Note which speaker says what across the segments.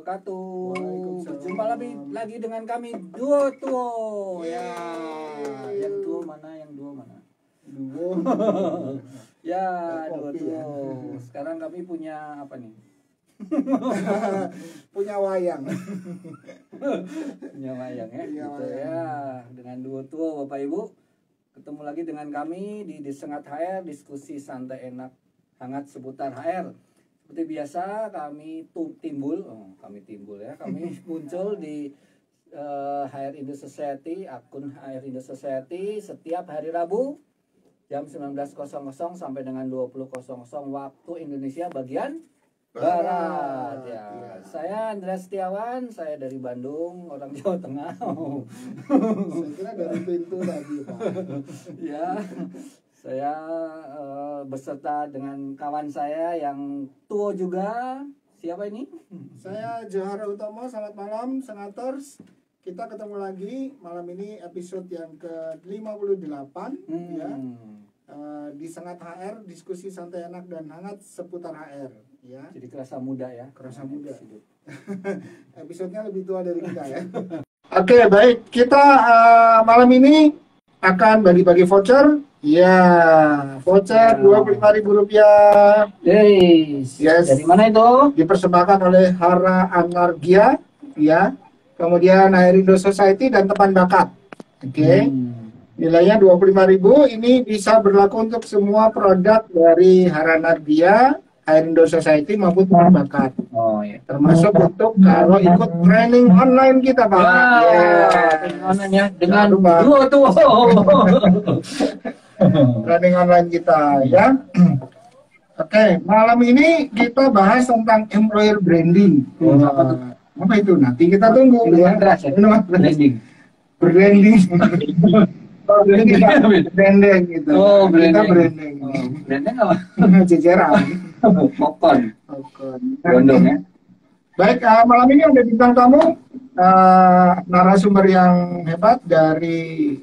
Speaker 1: wabarakatuh.
Speaker 2: Waalaikumsalam.
Speaker 1: Berjumpa lagi dengan kami Duo Tuo. Ya, yang duo mana?
Speaker 2: Duo.
Speaker 1: Ya, Duo
Speaker 2: Kopi,
Speaker 1: Tuo.
Speaker 2: ya.
Speaker 1: Sekarang kami punya apa nih?
Speaker 2: Punya wayang.
Speaker 1: Punya wayang ya.
Speaker 2: Punya
Speaker 1: Gitu
Speaker 2: wayang.
Speaker 1: ya. Dengan Duo Tuo Bapak Ibu. Ketemu lagi dengan kami di Disengat HR, diskusi santai enak hangat seputar HR. Seperti biasa kami timbul ya. Kami muncul di HR Indo Society, akun HR Indo Society setiap hari Rabu jam 19.00 sampai dengan 20.00 waktu Indonesia bagian Barat ya. Saya Andreas Setiawan, saya dari Bandung, orang Jawa Tengah.
Speaker 2: Saya kira dari pintu tadi, Pak.
Speaker 1: Ya, saya beserta dengan kawan saya yang tua juga. Siapa ini?
Speaker 2: Saya Johara Utomo, selamat malam Senators. Kita ketemu lagi malam ini episode yang ke-58 ya. Di Sengat HR, diskusi santai enak dan hangat seputar HR ya.
Speaker 1: Jadi kerasa muda ya.
Speaker 2: Kerasa muda. Episodenya lebih tua dari kita ya. Oke, baik. Kita malam ini akan bagi-bagi voucher. Ya, voucher Rp25.000.
Speaker 1: Yes. Dari mana itu?
Speaker 2: Dipersembahkan oleh Hara Anargia ya. Kemudian HR Indo Society dan teman bakat. Oke. Nilainya Rp25.000. Ini bisa berlaku untuk semua produk dari Hara Anargia, HR Indo Society maupun teman bakat.
Speaker 1: Oh ya.
Speaker 2: Termasuk untuk kalau ikut training online kita, Pak.
Speaker 1: Training online ya dengan Duo Tuo.
Speaker 2: Training online kita ya. Oke, malam ini kita bahas tentang employer branding. Apa itu? Nanti kita tunggu ya.
Speaker 1: Branding.
Speaker 2: Branding. Branding gitu.
Speaker 1: Oh,
Speaker 2: Kita
Speaker 1: branding.
Speaker 2: branding.
Speaker 1: Branding apa?
Speaker 2: Ceceran.
Speaker 1: Popcorn. Gondong ya.
Speaker 2: Baik, malam ini ada bintang tamu, narasumber yang hebat dari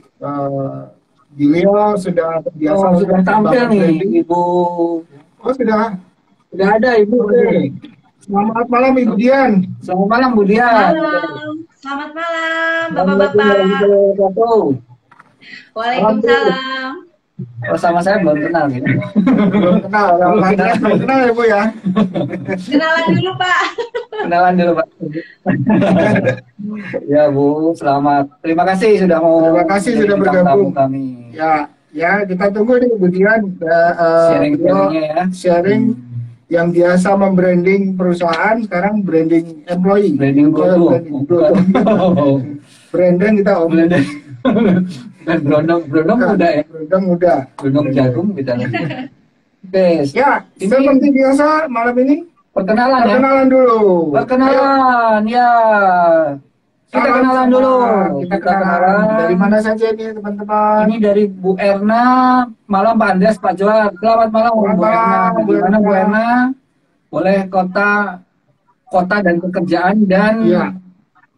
Speaker 2: beliau sudah terbiasa.
Speaker 1: Sudah tampil nih Ibu.
Speaker 2: Oh, sudah
Speaker 1: Ada Ibu.
Speaker 2: Selamat malam Ibu Dian.
Speaker 1: Selamat malam Bu Dian.
Speaker 3: Halo, selamat malam Bapak-bapak. Waalaikumsalam.
Speaker 1: Oh, sama saya belum kenal gitu.
Speaker 2: Belum kenal, belum kenal ya Bu ya.
Speaker 3: Kenalan dulu Pak.
Speaker 1: Kenalan dulu Pak. Ya Bu, selamat. Terima kasih sudah mau.
Speaker 2: Terima kasih sudah bergabung
Speaker 1: kami.
Speaker 2: Ya kita tunggu nih Bu Dian.
Speaker 1: Sharing-sharingnya ya.
Speaker 2: Sharing yang biasa membranding perusahaan, sekarang branding employee.
Speaker 1: Branding produk.
Speaker 2: Branding kita
Speaker 1: Branding. Dan Brondong muda ya.
Speaker 2: Branding muda.
Speaker 1: Brondong jagung gitu. Oke.
Speaker 2: Ya, seperti biasa malam ini
Speaker 1: perkenalan
Speaker 2: dulu.
Speaker 1: Perkenalan ya. Kita kenalan dulu.
Speaker 2: Kita kenalan. Dari mana saja nih teman-teman?
Speaker 1: Ini dari Bu Erna, malam Pak Andreas, Pak Joar. Selamat malam Bu Erna. Gimana Bu Erna? Boleh kota dan pekerjaan dan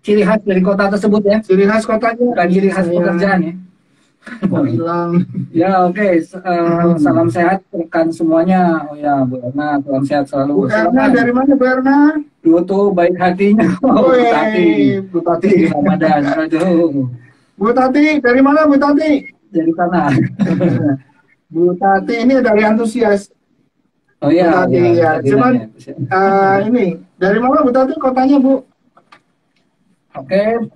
Speaker 1: ciri khas dari kota tersebut ya.
Speaker 2: Ciri khas kotanya.
Speaker 1: Bukan ciri khas pekerjaan ya.
Speaker 2: Oh, hilang.
Speaker 1: Ya oke. Salam sehat rekan semuanya. Oh ya Bu Erna, salam sehat selalu.
Speaker 2: Bu Erna dari mana Bu Erna?
Speaker 1: Duo tuh baik hatinya.
Speaker 2: Bu
Speaker 1: Tati Ramadan. Aduh.
Speaker 2: Bu Tati dari mana Bu Tati?
Speaker 1: Dari sana.
Speaker 2: Bu Tati ini dari antusias.
Speaker 1: Oh iya.
Speaker 2: Bu Tati ya. Cuman ini dari mana Bu Tati kotanya Bu?
Speaker 1: Oke.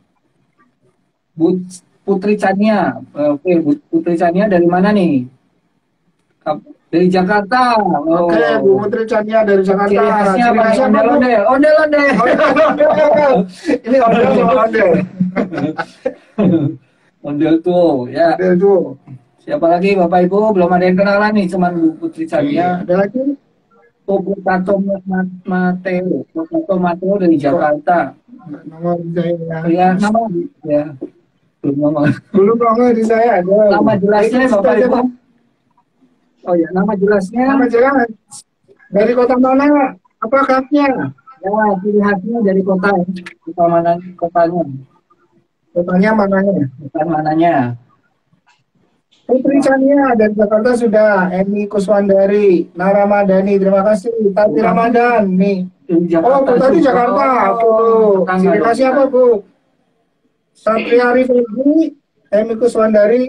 Speaker 1: Bu Putri Chania. Oke, Bu Putri Chania dari mana nih? Dari Jakarta.
Speaker 2: Oke, Bu Putri Chania dari Jakarta.
Speaker 1: Ciri khasnya apa? Ondel-ondel.
Speaker 2: Ini ondel sama ondel.
Speaker 1: Ondel tuh, ya.
Speaker 2: Ondel tuh.
Speaker 1: Siapa lagi Bapak Ibu? Belum ada yang kenalan nih, cuman Bu Putri Chania.
Speaker 2: Ada lagi?
Speaker 1: Potato Mateo dari Jakarta.
Speaker 2: Nomor saya.
Speaker 1: Ya, nama ya.
Speaker 2: Belum nomor di saya ada.
Speaker 1: Nama jelasnya Bapak Ibu. Oh ya, nama jelasnya.
Speaker 2: Nama jelas. Dari kota mana? Apa khasnya?
Speaker 1: Ya, ciri khasnya dari kota. Kota mana? Kotanya.
Speaker 2: Kotanya mananya?
Speaker 1: Kota mananya?
Speaker 2: Putri Chania dari Jakarta sudah. Eni Kuswandari, Naramadani, terima kasih. Tati Ramadan nih.
Speaker 1: Di
Speaker 2: Oh, Bu tadi
Speaker 1: juga.
Speaker 2: Jakarta. Oke, Bu.
Speaker 1: Tetangga
Speaker 2: Ciri
Speaker 1: dong.
Speaker 2: khasnya apa, Bu? Satria Rifki, Emikus Wandari.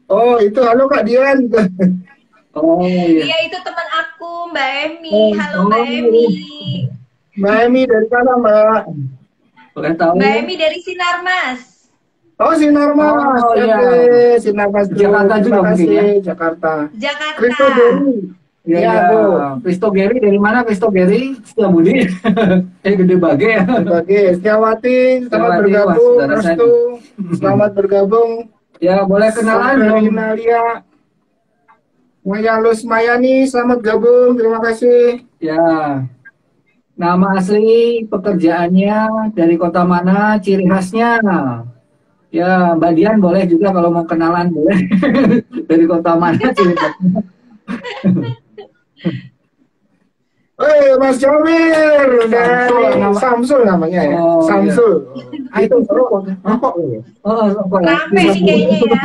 Speaker 2: Oh, itu halo Kak Dian.
Speaker 1: Oh iya.
Speaker 3: Iya, itu teman aku, Mbak Emi.
Speaker 2: Oh,
Speaker 3: Halo, Mbak Emi.
Speaker 2: Mbak Emi dari mana, Mbak?
Speaker 1: Boleh tahu?
Speaker 3: Mbak Emi dari Sinarmas.
Speaker 2: Oh, Sinarmas.
Speaker 1: Oh, iya.
Speaker 2: Oke, Sinarmas Bro.
Speaker 1: Jakarta juga
Speaker 2: Terima
Speaker 1: mungkin
Speaker 2: kasih,
Speaker 1: ya?
Speaker 2: Jakarta.
Speaker 3: Jakarta.
Speaker 2: Kristo Dewi.
Speaker 1: Iya,
Speaker 2: Iya,
Speaker 1: iya.
Speaker 2: Bu.
Speaker 1: Kristo Geri dari mana? Kristo Geri Setiabudi. Gede bage ya.
Speaker 2: Oke, Setiawati, selamat
Speaker 1: Setiawati,
Speaker 2: bergabung.
Speaker 1: wah, saudara saya.
Speaker 2: Restu, selamat bergabung.
Speaker 1: Ya, boleh kenalan
Speaker 2: Saudari
Speaker 1: dong.
Speaker 2: Nalia, Maya Lus Mayani, selamat gabung. Terima kasih.
Speaker 1: Ya. Nama asli, pekerjaannya, dari kota mana, ciri khasnya. Ya, Mbak Dian boleh juga kalau mau kenalan boleh. Dari kota mana ciri khasnya.
Speaker 2: Mas Jawir dari
Speaker 1: nama-
Speaker 2: Samsul namanya ya.
Speaker 1: Oh,
Speaker 2: Samsul. Ah, itu rokok. Rokok ya.
Speaker 1: Oh, kok ya?
Speaker 3: Rame nih kayaknya ya.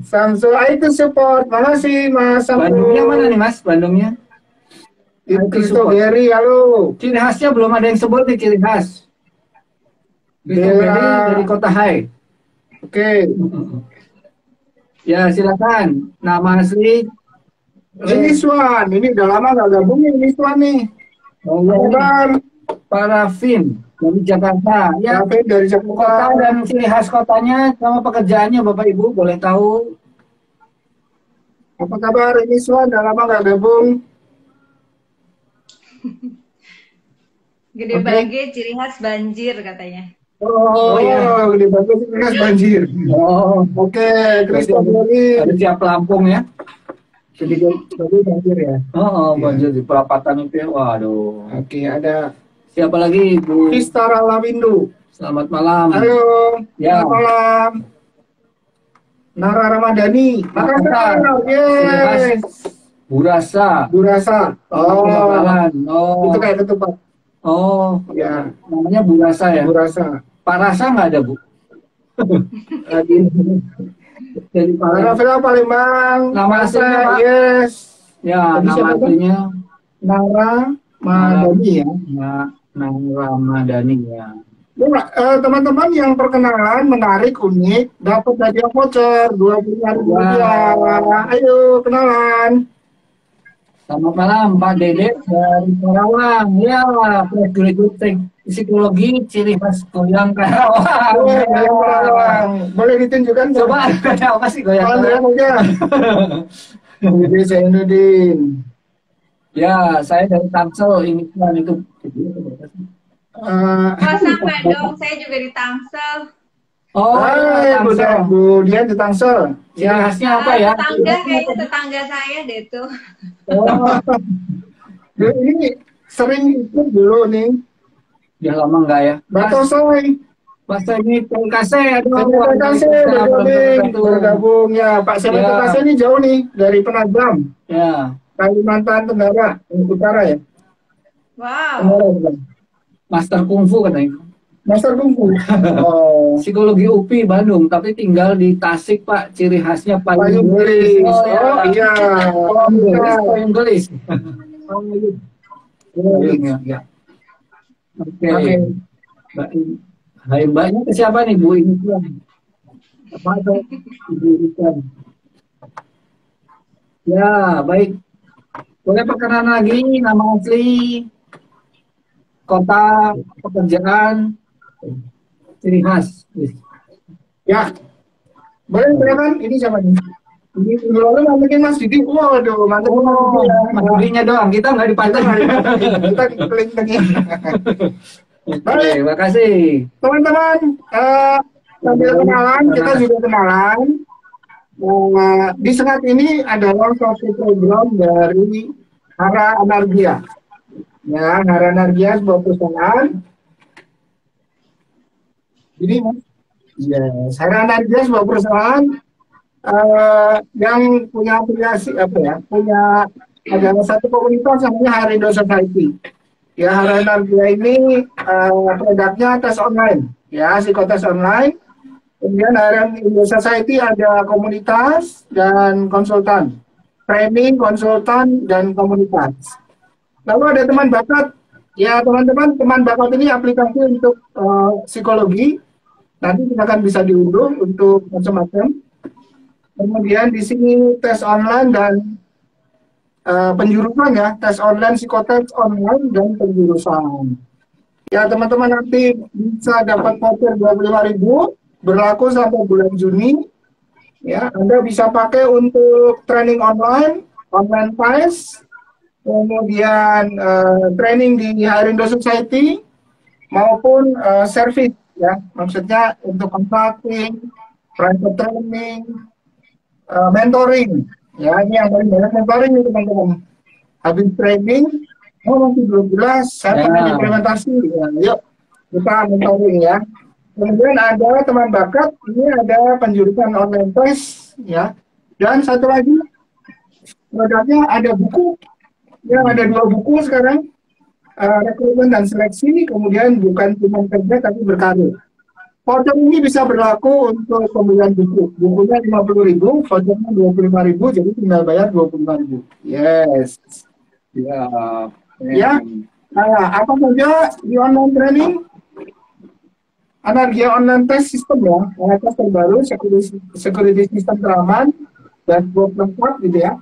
Speaker 2: Samsul, itu support. Makasih Mas Samsul.
Speaker 1: Bandungnya mana nih Mas? Bandungnya?
Speaker 2: Itu
Speaker 1: Kristo
Speaker 2: support. Geri, halo.
Speaker 1: Ciri khasnya belum ada yang sebut nih ciri khas. Kristo
Speaker 2: Bella.
Speaker 1: Geri dari kota Hai.
Speaker 2: Oke.
Speaker 1: Ya, silakan. Nama asli.
Speaker 2: Ini Swan, ini udah lama gak gabung nih, ini Swan nih.
Speaker 1: Oh,
Speaker 2: Apa
Speaker 1: ya,
Speaker 2: kabar?
Speaker 1: Parafin dari Jakarta. Ya,
Speaker 2: David dari
Speaker 1: kota
Speaker 2: Jakarta.
Speaker 1: dan ciri khas kotanya sama pekerjaannya Bapak Ibu boleh tahu.
Speaker 2: Apa kabar? Ini Swan, udah lama gak gabung.
Speaker 3: Gede
Speaker 2: Oke.
Speaker 3: bage, ciri khas banjir katanya.
Speaker 1: Oh, ya.
Speaker 2: Gede banget ini khas banjir.
Speaker 1: Oh,
Speaker 2: Oke, Kristo
Speaker 1: berarti
Speaker 2: Geri.
Speaker 1: ada siap Lampung ya.
Speaker 2: Sedikit tadi banjir ya.
Speaker 1: Oh,
Speaker 2: Iya.
Speaker 1: banjir di perapatan itu ya. Waduh.
Speaker 2: Oke, ada
Speaker 1: Siapa lagi Bu?
Speaker 2: Kistara Lawindo.
Speaker 1: Selamat malam.
Speaker 2: Halo,
Speaker 1: Ya.
Speaker 2: selamat malam. Nara Ramadhani.
Speaker 1: Makassar.
Speaker 2: Yes.
Speaker 1: Burasa.
Speaker 2: Burasa. Oh,
Speaker 1: Bakalan. Oh.
Speaker 2: itu kayak ketupat.
Speaker 1: Oh,
Speaker 2: Ya,
Speaker 1: namanya Burasa ya.
Speaker 2: Burasa.
Speaker 1: Parasa nggak ada Bu?
Speaker 2: Lagi.
Speaker 1: Jadi
Speaker 2: Rafael Palembang.
Speaker 1: Nama aslinya, Pak?
Speaker 2: Yes.
Speaker 1: Ya,
Speaker 2: Tadi
Speaker 1: nama
Speaker 2: siapa tuh?
Speaker 1: aslinya
Speaker 2: Nara Ramadhani ya.
Speaker 1: Nang Ramadhani ya.
Speaker 2: Teman-teman yang perkenalan menarik, unik, dapat hadiah voucher 25.000 rupiah. Ayo kenalan.
Speaker 1: Selamat malam Pak Dede dari Karawang. Ya, fresh graduate psikologi ciri khas goyang Karawang.
Speaker 2: Karawang. Boleh ditunjukkan?
Speaker 1: Coba apa sih goyang
Speaker 2: Andrea
Speaker 1: Karawang?
Speaker 2: aja. Jadi Zainuddin.
Speaker 1: Ya, saya dari Tangsel ini kan itu.
Speaker 2: Eh,
Speaker 3: Wah, sama dong, saya juga di Tangsel.
Speaker 1: Oh,
Speaker 2: Hai,
Speaker 1: Tangsel.
Speaker 2: Bu Dian di Tangsel.
Speaker 1: Ciri khasnya apa ya?
Speaker 3: Tetangga, kayaknya tetangga saya deh tuh.
Speaker 2: Oh. Ini sering ikut dulu nih.
Speaker 1: Ya lama enggak ya?
Speaker 2: Batosai.
Speaker 1: Bahasa ini Tengkase, aduh.
Speaker 2: Terima kasih bergabung ya. Pak Sema
Speaker 1: Ya.
Speaker 2: Tengkase ini jauh nih dari Penajam,
Speaker 1: Ya,
Speaker 2: Kalimantan Tenggara, Utara ya.
Speaker 3: Wow.
Speaker 2: Tenggara, bukan?
Speaker 1: Master Kungfu katanya.
Speaker 2: Master Kungfu. Oh.
Speaker 1: Psikologi UPI Bandung, tapi tinggal di Tasik Pak. Ciri khasnya
Speaker 2: Payung gelis.
Speaker 1: Oh,
Speaker 2: Oh iya.
Speaker 1: Payung gelis.
Speaker 2: Ya.
Speaker 1: Oke.
Speaker 2: Oke.
Speaker 1: Mbak, hai mbaknya ke siapa nih Bu ini? Apa tuh? Ibu Ikan. Ya, baik. Boleh perkenalan lagi nama asli, kota, pekerjaan, ciri khas.
Speaker 2: Ya. Boleh silakan. Ini siapa nih? Ini minggu lalu masukin Mas Didi. Waduh, mantap.
Speaker 1: Oh, mandirinya doang, kita nggak dipanteng.
Speaker 2: Kita klik lagi.
Speaker 1: Oke, makasih.
Speaker 2: Teman-teman, sambil kenalan, kita juga kenalan. Di Sengat ini adalah suatu program dari Hara Anargia. Ya, Hara Anargia sebuah perusahaan. Ini, Mas. Yes, Hara Anargia sebuah perusahaan yang punya aplikasi apa ya? Punya ada satu komunitas namanya Harindo Society. Ya, Hara Anargia ini produknya tes online, ya, psikotes online. Kemudian Harindo Society ada komunitas dan konsultan, training, konsultan, dan komunitas. Lalu ada teman bakat Ya teman-teman, teman bakat ini aplikasi untuk psikologi. Nanti kita akan bisa diunduh untuk macam-macam. Kemudian di sini tes online dan penjurusan ya, tes online, psikotes online dan penjurusan. Ya teman-teman nanti bisa dapat voucher 25.000 berlaku sampai bulan Juni. Ya, Anda bisa pakai untuk training online, online test, kemudian training di Harindo Society maupun service ya, maksudnya untuk consulting, private training, mentoring. Ya, ini yang paling banyak mentoring nih teman-teman. Habis training, masih belum jelas, saya pengen implementasi. Ya, yuk kita mentoring ya. Kemudian ada teman bakat, ini ada penjurusan online test ya. Dan satu lagi produknya ada buku, ya ada 2 buku sekarang, rekrutmen dan seleksi, kemudian bukan cuma kerja tapi berkarir. Voucher ini bisa berlaku untuk pembelian buku. Bukunya 50.000, vouchernya 25.000, jadi tinggal bayar 25.000. Yes.
Speaker 1: Ya.
Speaker 2: Ya. Nah, apa saja di online training? Anargia online test system ya, tes terbaru, security system teraman, dan buat lengkap gitu ya.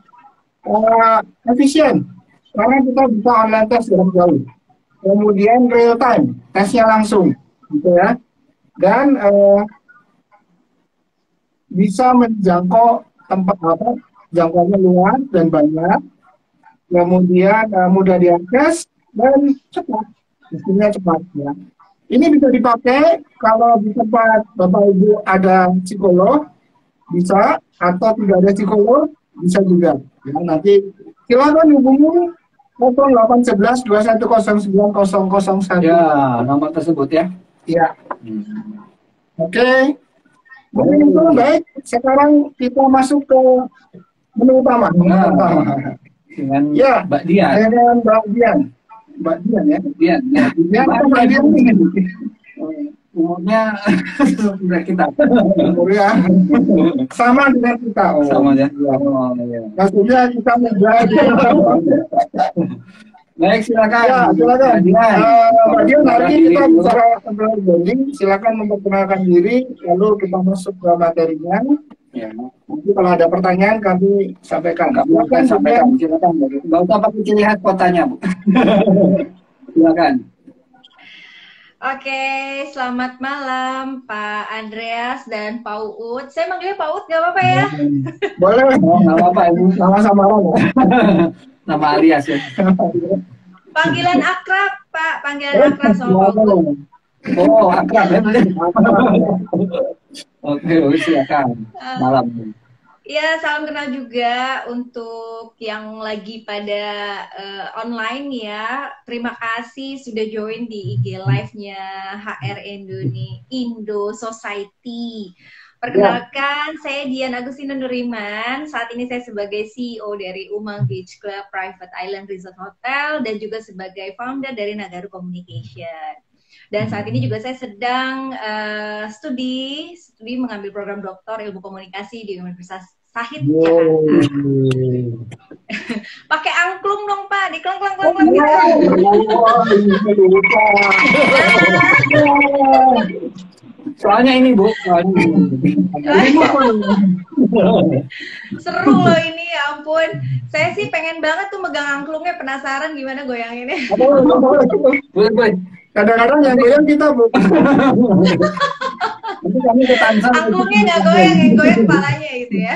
Speaker 2: Efisien, karena kita bisa online test jarak jauh. Kemudian real time, tesnya langsung, gitu ya. Dan bisa menjangkau tempat apa, jangkauannya luas dan banyak. Kemudian mudah diakses dan cepat, mestinya cepat ya. Ini bisa dipakai kalau di tempat Bapak Ibu ada psikolog, bisa, atau tidak ada psikolog, bisa juga. Ya, nanti silakan hubungi 0811 2109001.
Speaker 1: Ya, nomor tersebut ya.
Speaker 2: Ya. Oke. Mungkin itu baik. Sekarang kita masuk ke menu utama.
Speaker 1: Dengan
Speaker 2: Ya,
Speaker 1: Mbak Dian.
Speaker 2: dengan Mbak Dian. Mbak Dian ya.
Speaker 1: Dian. Ya.
Speaker 2: Dian atau Mbak Dian ini?
Speaker 1: Umurnya sudah kita.
Speaker 2: Ya. Sama dengan kita. Oh.
Speaker 1: Sama ya.
Speaker 2: Ya.
Speaker 1: Oh, ya.
Speaker 2: Maksudnya kita menjadi.
Speaker 1: Baik, silakan.
Speaker 2: Ya, silakan. Mbak Dian, hari ini kita bicara tentang branding. Silakan memperkenalkan diri, lalu kita masuk ke materinya.
Speaker 1: Ya.
Speaker 2: Nanti kalau ada pertanyaan kami sampaikan.
Speaker 1: Kami akan sampaikan. Silakan. Nggak usah pakai ciri khas kotanya, Bu. Silakan.
Speaker 3: Oke, selamat malam Pak Andreas dan Pak Uut. Saya manggilnya Pak Uut, nggak apa-apa ya?
Speaker 2: Boleh.
Speaker 1: Oh, nggak apa-apa, Ibu.
Speaker 2: Sama-sama.
Speaker 1: Nama alias ya.
Speaker 3: Panggilan akrab, Pak. Panggilan akrab sama Pak Uut.
Speaker 1: Oh, akrab ya. Oke, silakan. Malam.
Speaker 3: Ya, salam kenal juga untuk yang lagi pada online ya. Terima kasih sudah join di IG Live-nya HR Indo Society. Perkenalkan, saya Dian Agustina Nuriman. Saat ini saya sebagai CEO dari Umang Beach Club Private Island Resort Hotel dan juga sebagai founder dari Nagaru Communication. Dan saat ini juga saya sedang studi mengambil program doktor ilmu komunikasi di Universitas Sahid Jakarta. Pakai angklung dong Pak, dikleng-kleng
Speaker 1: Soalnya ini Bu,
Speaker 3: seru loh ini, ya ampun. Saya sih pengen banget tuh megang angklungnya, penasaran gimana goyanginnya.
Speaker 1: boleh.
Speaker 2: Kadang-kadang yang goyang kita, Bu.
Speaker 1: Nanti kami ke Tansal.
Speaker 3: Angklungnya nggak goyang, yang goyang kepalanya gitu ya.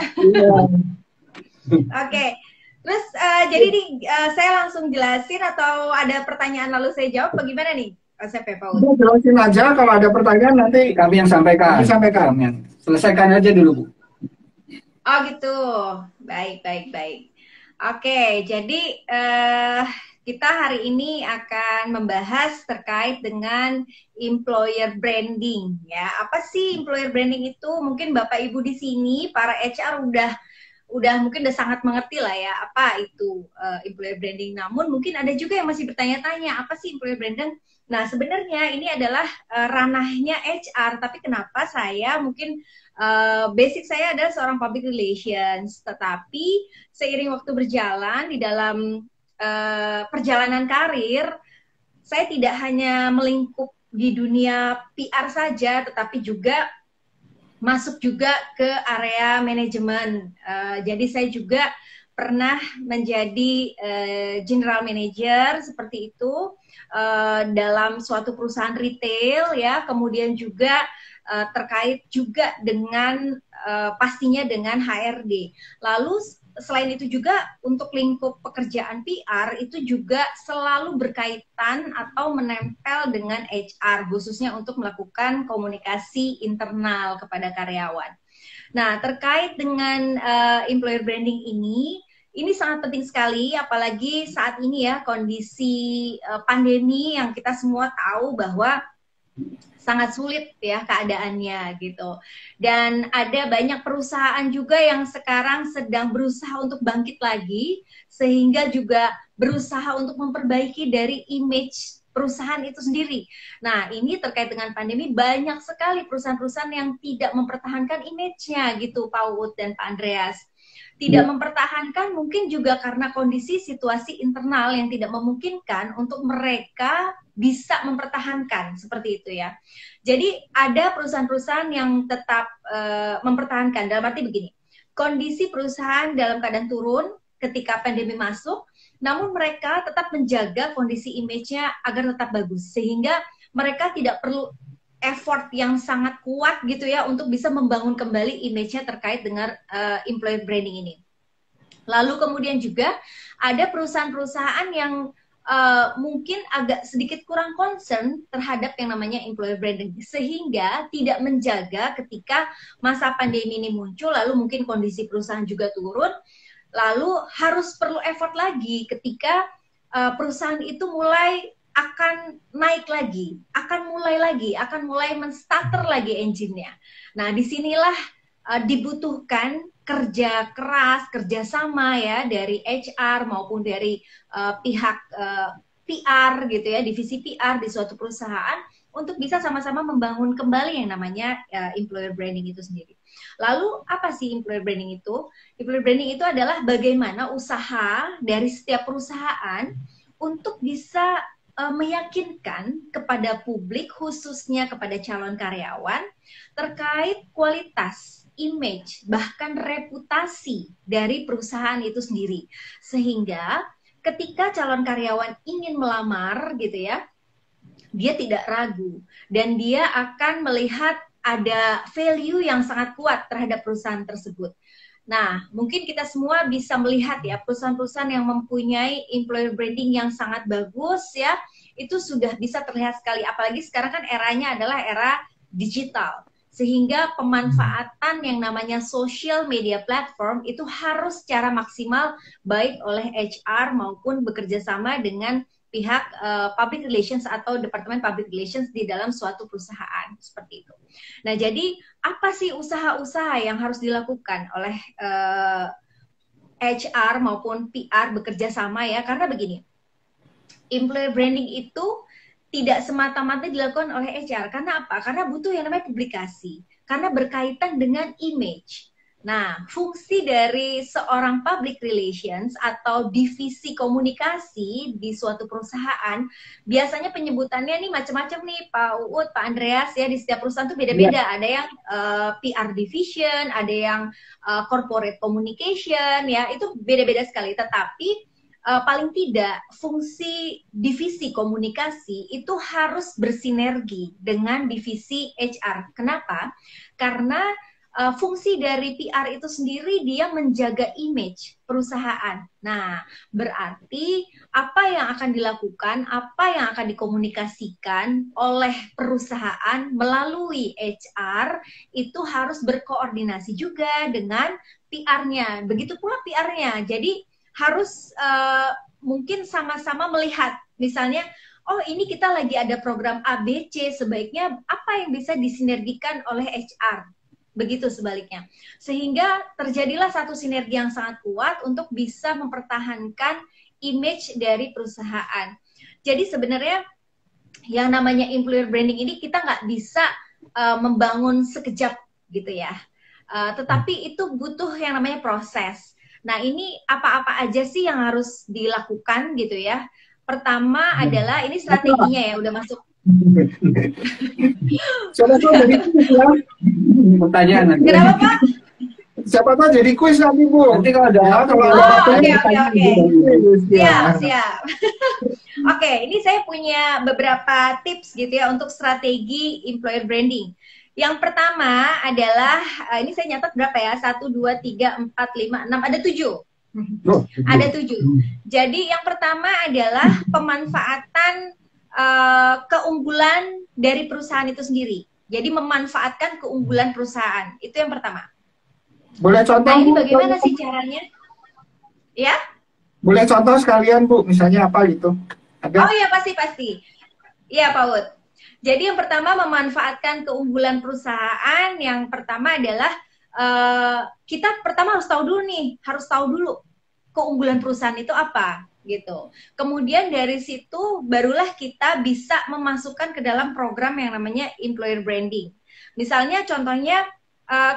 Speaker 3: Oke. Terus jadi nih saya langsung jelasin atau ada pertanyaan lalu saya jawab bagaimana nih? Konsepnya Pak Uut.
Speaker 2: Jelasin aja, kalau ada pertanyaan nanti
Speaker 1: Kami yang sampaikan.
Speaker 2: Kami sampaikan.
Speaker 1: Selesaikan aja dulu, Bu.
Speaker 3: Oh gitu. Baik. Oke, jadi kita hari ini akan membahas terkait dengan employer branding ya. Apa sih employer branding itu? Mungkin Bapak Ibu di sini para HR udah mungkin udah sangat mengerti lah ya apa itu employer branding. Namun mungkin ada juga yang masih bertanya-tanya apa sih employer branding. Nah sebenarnya ini adalah ranahnya HR, tapi kenapa saya mungkin basic saya adalah seorang public relations, tetapi seiring waktu berjalan di dalam perjalanan karir saya tidak hanya melingkup di dunia PR saja, tetapi juga masuk juga ke area manajemen. Jadi saya juga pernah menjadi general manager seperti itu dalam suatu perusahaan retail ya, kemudian juga terkait juga dengan pastinya dengan HRD. Lalu selain itu juga untuk lingkup pekerjaan PR itu juga selalu berkaitan atau menempel dengan HR, khususnya untuk melakukan komunikasi internal kepada karyawan. Nah, terkait dengan employer branding ini sangat penting sekali, apalagi saat ini ya kondisi pandemi yang kita semua tahu bahwa sangat sulit ya keadaannya gitu. Dan ada banyak perusahaan juga yang sekarang sedang berusaha untuk bangkit lagi, sehingga juga berusaha untuk memperbaiki dari image perusahaan itu sendiri. Nah, ini terkait dengan pandemi, banyak sekali perusahaan-perusahaan yang tidak mempertahankan image-nya gitu, Pak Uut dan Pak Andreas. Tidak mempertahankan mungkin juga karena kondisi situasi internal yang tidak memungkinkan untuk mereka bisa mempertahankan seperti itu ya. Jadi ada perusahaan-perusahaan yang tetap mempertahankan, dalam arti begini, kondisi perusahaan dalam keadaan turun ketika pandemi masuk, namun mereka tetap menjaga kondisi image-nya agar tetap bagus, sehingga mereka tidak perlu effort yang sangat kuat gitu ya untuk bisa membangun kembali image-nya terkait dengan employer branding ini. Lalu kemudian juga ada perusahaan-perusahaan yang mungkin agak sedikit kurang concern terhadap yang namanya employer branding, sehingga tidak menjaga ketika masa pandemi ini muncul, lalu mungkin kondisi perusahaan juga turun, lalu harus perlu effort lagi ketika perusahaan itu mulai akan naik lagi, akan mulai men-starter lagi engine-nya. Nah, disinilah dibutuhkan kerja keras, kerjasama ya dari HR maupun dari pihak PR gitu ya, divisi PR di suatu perusahaan untuk bisa sama-sama membangun kembali yang namanya employer branding itu sendiri. Lalu apa sih employer branding itu? Employer branding itu adalah bagaimana usaha dari setiap perusahaan untuk bisa meyakinkan kepada publik, khususnya kepada calon karyawan, terkait kualitas, image, bahkan reputasi dari perusahaan itu sendiri. Sehingga ketika calon karyawan ingin melamar gitu ya, dia tidak ragu dan dia akan melihat ada value yang sangat kuat terhadap perusahaan tersebut. Nah, mungkin kita semua bisa melihat ya, perusahaan-perusahaan yang mempunyai employer branding yang sangat bagus ya, itu sudah bisa terlihat sekali. Apalagi sekarang kan eranya adalah era digital. Sehingga pemanfaatan yang namanya social media platform itu harus secara maksimal baik oleh HR maupun bekerja sama dengan pihak public relations atau departemen public relations di dalam suatu perusahaan seperti itu. Nah, jadi apa sih usaha-usaha yang harus dilakukan oleh HR maupun PR bekerja sama ya? Karena begini, employer branding itu tidak semata-mata dilakukan oleh HR. Karena apa? Karena butuh yang namanya publikasi. Karena berkaitan dengan image. Nah, fungsi dari seorang public relations atau divisi komunikasi di suatu perusahaan, biasanya penyebutannya nih macam-macam nih, Pak Uut, Pak Andreas ya, di setiap perusahaan tuh beda-beda. Ada yang PR division, ada yang corporate communication, ya itu beda-beda sekali. Tetapi paling tidak fungsi divisi komunikasi itu harus bersinergi dengan divisi HR. Kenapa? Karena fungsi dari PR itu sendiri dia menjaga image perusahaan. Nah, berarti apa yang akan dilakukan, apa yang akan dikomunikasikan oleh perusahaan melalui HR itu harus berkoordinasi juga dengan PR-nya. Begitu pula PR-nya. Jadi harus mungkin sama-sama melihat, misalnya, oh ini kita lagi ada program ABC, sebaiknya apa yang bisa disinergikan oleh HR. Begitu sebaliknya. Sehingga terjadilah satu sinergi yang sangat kuat untuk bisa mempertahankan image dari perusahaan. Jadi sebenarnya yang namanya employer branding ini kita nggak bisa membangun sekejap gitu ya. Tetapi itu butuh yang namanya proses. Nah, ini apa-apa aja sih yang harus dilakukan gitu ya Pertama adalah ini strateginya ya, udah masuk.
Speaker 2: Siapa tahu jadi kuis ya.
Speaker 1: Pertanyaan nanti.
Speaker 3: Kenapa Pak?
Speaker 2: Siapa tahu jadi kuis nanti Bu.
Speaker 1: Nanti kalau ada
Speaker 2: kalau
Speaker 3: Oh,
Speaker 2: ada
Speaker 3: oke,
Speaker 2: waktunya,
Speaker 3: oke.
Speaker 2: ya.
Speaker 3: Siap. Oke, ini saya punya beberapa tips gitu ya untuk strategi employer branding. Yang pertama adalah, ini saya nyatat berapa ya? 1, 2, 3, 4, 5, 6, ada 7. Ada 7. Jadi yang pertama adalah pemanfaatan keunggulan dari perusahaan itu sendiri. Jadi memanfaatkan keunggulan perusahaan. Itu yang pertama.
Speaker 2: Boleh contoh?
Speaker 3: Nah, ini
Speaker 2: Bu?
Speaker 3: bagaimana sih caranya? Ya?
Speaker 2: Boleh contoh sekalian Bu, misalnya apa gitu?
Speaker 3: Oh iya, pasti. Iya, Pak Ud. Jadi yang pertama memanfaatkan keunggulan perusahaan. Yang pertama adalah kita pertama harus tahu dulu keunggulan perusahaan itu apa gitu. Kemudian dari situ barulah kita bisa memasukkan ke dalam program yang namanya employer branding. Misalnya contohnya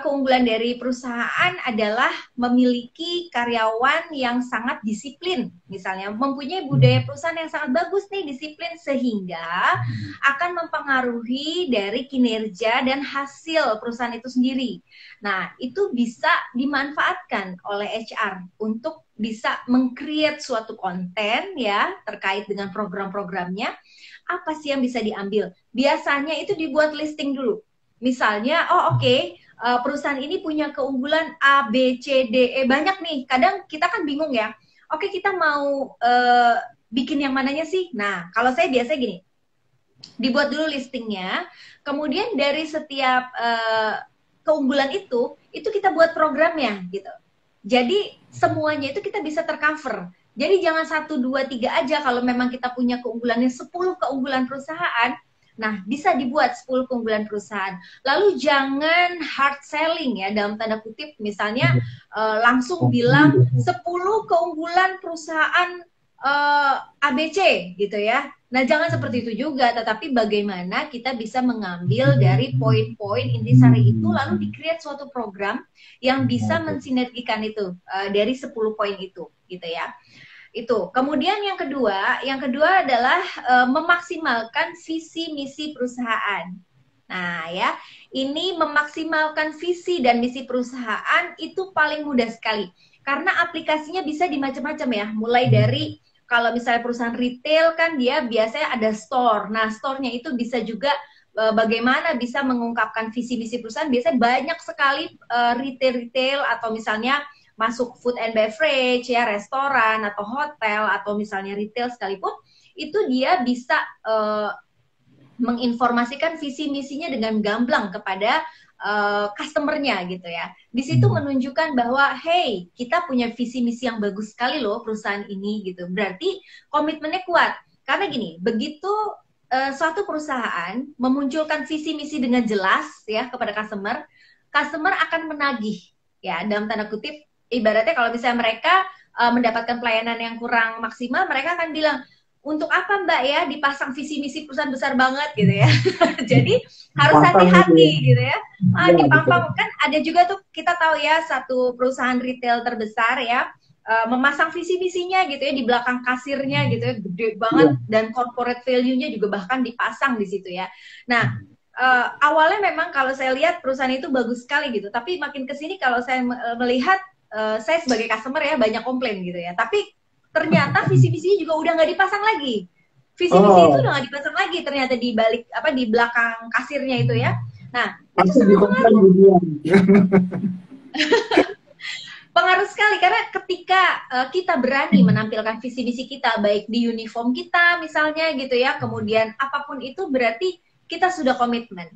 Speaker 3: keunggulan dari perusahaan adalah memiliki karyawan yang sangat disiplin, misalnya mempunyai budaya perusahaan yang sangat bagus nih, disiplin, sehingga akan mempengaruhi dari kinerja dan hasil perusahaan itu sendiri. Nah, itu bisa dimanfaatkan oleh HR untuk bisa meng-create suatu konten ya terkait dengan program-programnya. Apa sih yang bisa diambil? Biasanya itu dibuat listing dulu. Misalnya, perusahaan ini punya keunggulan A, B, C, D, E, banyak nih. Kadang kita kan bingung ya. Oke, kita mau bikin yang mananya sih? Nah, kalau saya biasa gini, dibuat dulu listingnya. Kemudian dari setiap keunggulan itu kita buat programnya gitu. Jadi semuanya itu kita bisa tercover. Jadi jangan 1, 2, 3 aja. Kalau memang kita punya keunggulannya 10 keunggulan perusahaan, nah, bisa dibuat 10 keunggulan perusahaan. Lalu jangan hard selling ya, dalam tanda kutip, misalnya langsung bilang 10 keunggulan perusahaan ABC gitu ya. Nah, jangan seperti itu juga, tetapi bagaimana kita bisa mengambil dari poin-poin intisari itu, lalu di-create suatu program yang bisa mensinergikan itu dari 10 poin itu, gitu ya. Itu. Kemudian yang kedua adalah memaksimalkan visi misi perusahaan. Nah, ya, ini memaksimalkan visi dan misi perusahaan itu paling mudah sekali. Karena aplikasinya bisa di macam-macam ya. Mulai dari kalau misalnya perusahaan retail kan dia biasanya ada store. Nah, store-nya itu bisa juga bagaimana bisa mengungkapkan visi misi perusahaan. Biasanya banyak sekali retail atau misalnya masuk food and beverage ya, restoran atau hotel atau misalnya retail sekalipun, itu dia bisa menginformasikan visi misinya dengan gamblang kepada customer-nya gitu ya. Di situ menunjukkan bahwa hey, kita punya visi misi yang bagus sekali loh perusahaan ini gitu. Berarti komitmennya kuat. Karena gini, begitu suatu perusahaan memunculkan visi misi dengan jelas ya kepada customer akan menagih ya, dalam tanda kutip. Ibaratnya kalau misalnya mereka mendapatkan pelayanan yang kurang maksimal, mereka akan bilang, untuk apa Mbak ya dipasang visi misi perusahaan besar banget gitu ya. Jadi harus hati-hati gitu ya. Dipampang kan ada juga tuh, kita tahu ya, satu perusahaan retail terbesar ya memasang visi misinya gitu ya di belakang kasirnya gitu ya, gede banget, dan corporate value-nya juga bahkan dipasang di situ ya. Nah, awalnya memang kalau saya lihat perusahaan itu bagus sekali gitu, tapi makin kesini kalau saya melihat, saya sebagai customer ya banyak komplain gitu ya. Tapi ternyata visi-visinya juga udah nggak dipasang lagi. Visi-visi itu udah nggak dipasang lagi ternyata di balik di belakang kasirnya itu ya. Nah, itu sangat pengaruh. Pengaruh sekali karena ketika kita berani menampilkan visi-misi kita baik di uniform kita misalnya gitu ya, kemudian apapun itu, berarti kita sudah komitmen.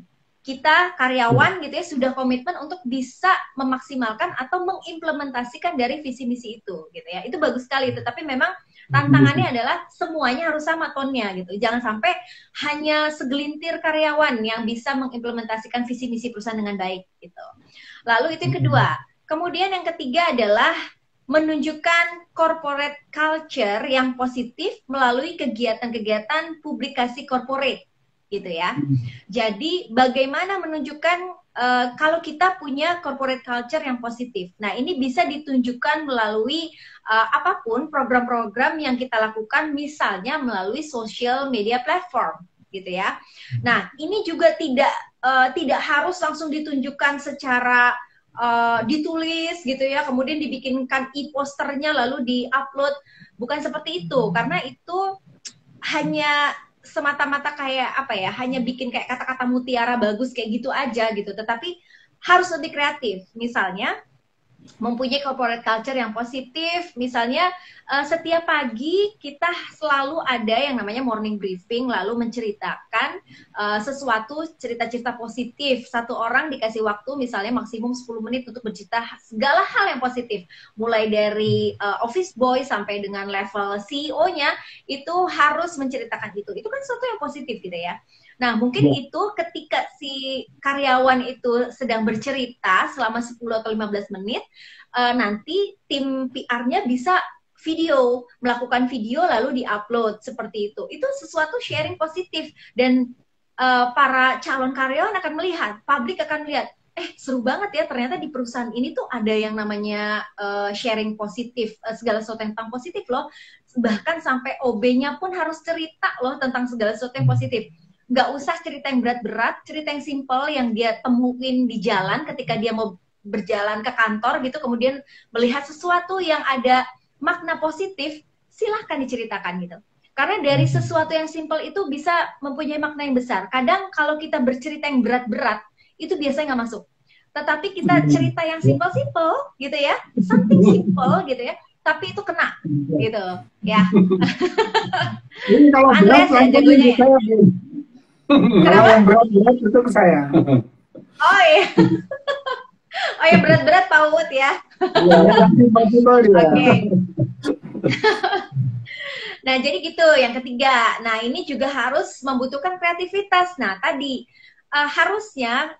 Speaker 3: Kita karyawan gitu ya sudah komitmen untuk bisa memaksimalkan atau mengimplementasikan dari visi misi itu gitu ya. Itu bagus sekali, tetapi memang tantangannya adalah semuanya harus sama tonnya gitu. Jangan sampai hanya segelintir karyawan yang bisa mengimplementasikan visi misi perusahaan dengan baik gitu. Lalu itu yang kedua. Kemudian yang ketiga adalah menunjukkan corporate culture yang positif melalui kegiatan-kegiatan publikasi corporate gitu ya. Jadi bagaimana menunjukkan kalau kita punya corporate culture yang positif. Nah, ini bisa ditunjukkan melalui apapun program-program yang kita lakukan, misalnya melalui social media platform, gitu ya. Nah, ini juga tidak harus langsung ditunjukkan secara ditulis gitu ya, kemudian dibikinkan e-posternya lalu di-upload. Bukan seperti itu, karena itu hanya semata-mata kayak apa ya, hanya bikin kayak kata-kata mutiara bagus kayak gitu aja gitu. Tetapi harus lebih kreatif. Misalnya mempunyai corporate culture yang positif, misalnya setiap pagi kita selalu ada yang namanya morning briefing, lalu menceritakan sesuatu, cerita-cerita positif. Satu orang dikasih waktu misalnya maksimum 10 menit untuk bercerita segala hal yang positif, mulai dari office boy sampai dengan level CEO-nya, itu harus menceritakan itu kan sesuatu yang positif gitu ya. Nah, mungkin itu ketika si karyawan itu sedang bercerita selama 10 atau 15 menit, nanti tim PR-nya bisa melakukan video lalu di-upload seperti itu. Itu sesuatu sharing positif, dan para calon karyawan akan melihat, publik akan melihat, seru banget ya, ternyata di perusahaan ini tuh ada yang namanya sharing positif, segala sesuatu tentang positif loh. Bahkan sampai OB-nya pun harus cerita loh tentang segala sesuatu yang positif. Nggak usah cerita yang berat-berat, cerita yang simple yang dia temuin di jalan ketika dia mau berjalan ke kantor gitu, kemudian melihat sesuatu yang ada makna positif, silahkan diceritakan gitu. Karena dari sesuatu yang simple itu bisa mempunyai makna yang besar. Kadang kalau kita bercerita yang berat-berat, itu biasanya nggak masuk. Tetapi kita cerita yang simple-simple gitu ya, something simple gitu ya, tapi itu kena gitu ya.
Speaker 2: Ini kalau
Speaker 3: Andreas ya jagonya ya.
Speaker 2: Kalau yang berat-berat itu ke saya.
Speaker 3: Oh iya. Oh yang berat-berat Pak Uut ya.
Speaker 2: Iya,
Speaker 3: Oke. Nah, jadi gitu yang ketiga. Nah, ini juga harus membutuhkan kreativitas. Nah, tadi harusnya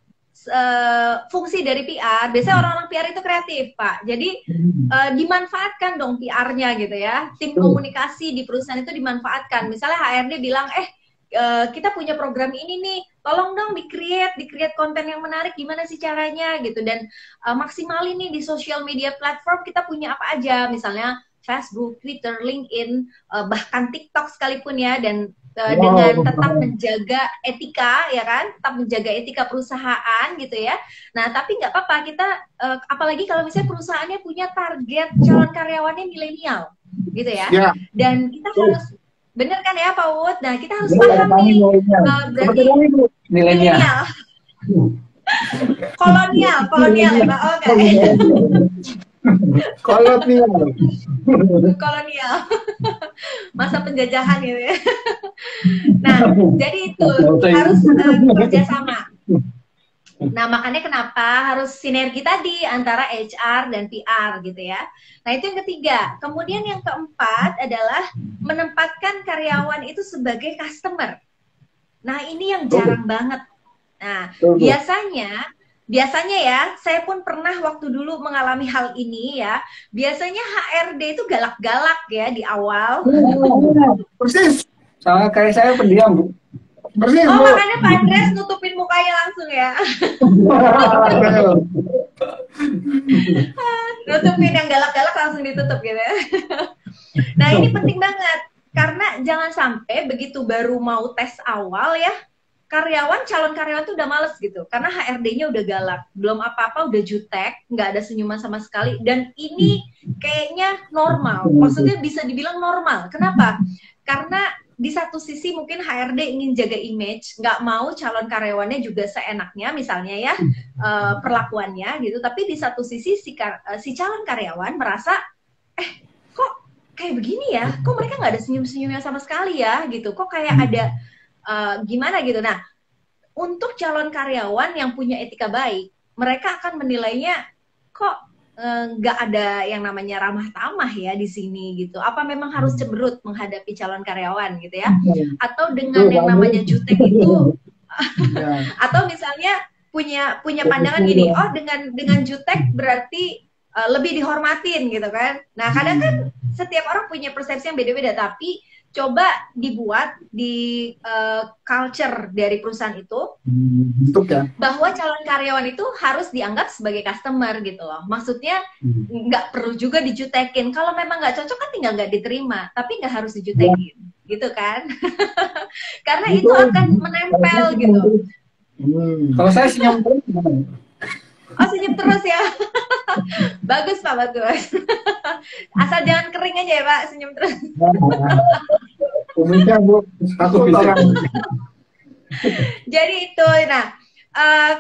Speaker 3: fungsi dari PR, biasanya orang-orang PR itu kreatif, Pak. Jadi dimanfaatkan dong PR-nya gitu ya. Tim komunikasi di perusahaan itu dimanfaatkan. Misalnya HRD bilang, kita punya program ini nih, tolong dong di-create konten yang menarik, gimana sih caranya gitu, dan maksimalin nih di social media platform kita punya apa aja, misalnya Facebook, Twitter, LinkedIn, bahkan TikTok sekalipun ya, dan dengan tetap menjaga etika ya kan, tetap menjaga etika perusahaan gitu ya. Nah tapi nggak apa-apa kita, apalagi kalau misalnya perusahaannya punya target calon karyawannya milenial gitu ya, dan kita harus bener kan ya Pak Uut? Nah kita harus paham nih, berarti milenial, kolonial ya Pak, kolonial, masa penjajahan gitu ya. Nah jadi itu harus kerjasama. Nah, makanya kenapa harus sinergi tadi antara HR dan PR gitu ya. Nah, itu yang ketiga. Kemudian yang keempat adalah menempatkan karyawan itu sebagai customer. Nah, ini yang jarang banget. Nah, biasanya ya, saya pun pernah waktu dulu mengalami hal ini ya. Biasanya HRD itu galak-galak ya di awal.
Speaker 2: Persis.
Speaker 1: Sama kayak saya pendiam, Bu.
Speaker 2: Persis,
Speaker 3: oh,
Speaker 2: Bu.
Speaker 3: makanya Pak Andreas nutupin mukanya langsung ya. Nutupin yang galak-galak langsung ditutup gitu ya. Nah, ini penting banget. Karena jangan sampai begitu baru mau tes awal ya, calon karyawan tuh udah males gitu. Karena HRD-nya udah galak. Belum apa-apa udah jutek, nggak ada senyuman sama sekali. Dan ini kayaknya normal. Maksudnya bisa dibilang normal. Kenapa? Karena di satu sisi mungkin HRD ingin jaga image, nggak mau calon karyawannya juga seenaknya misalnya ya perlakuannya gitu, tapi di satu sisi si calon karyawan merasa kok kayak begini ya, kok mereka nggak ada senyum-senyumnya sama sekali ya gitu, kok kayak ada gimana gitu. Nah, untuk calon karyawan yang punya etika baik, mereka akan menilainya kok nggak ada yang namanya ramah tamah ya di sini gitu. Apa memang harus cemberut menghadapi calon karyawan gitu ya? Atau dengan yang namanya jutek itu, atau misalnya punya pandangan gini, oh dengan jutek berarti lebih dihormatin gitu kan? Nah kadang kan setiap orang punya persepsi yang beda-beda, tapi coba dibuat di culture dari perusahaan itu
Speaker 2: Bentuk ya.
Speaker 3: bahwa calon karyawan itu harus dianggap sebagai customer gitu loh. Maksudnya nggak perlu juga dijutekin. Kalau memang nggak cocok kan tinggal nggak diterima, tapi nggak harus dijutekin, gitu kan? Karena itu akan menempel gitu.
Speaker 1: Kalau saya senyum terus gimana?
Speaker 3: Oh, senyum terus ya. Bagus Pak, bagus. Asal jangan kering aja ya Pak, senyum terus.
Speaker 2: Umumnya Bu, takut orang.
Speaker 3: Jadi itu, nah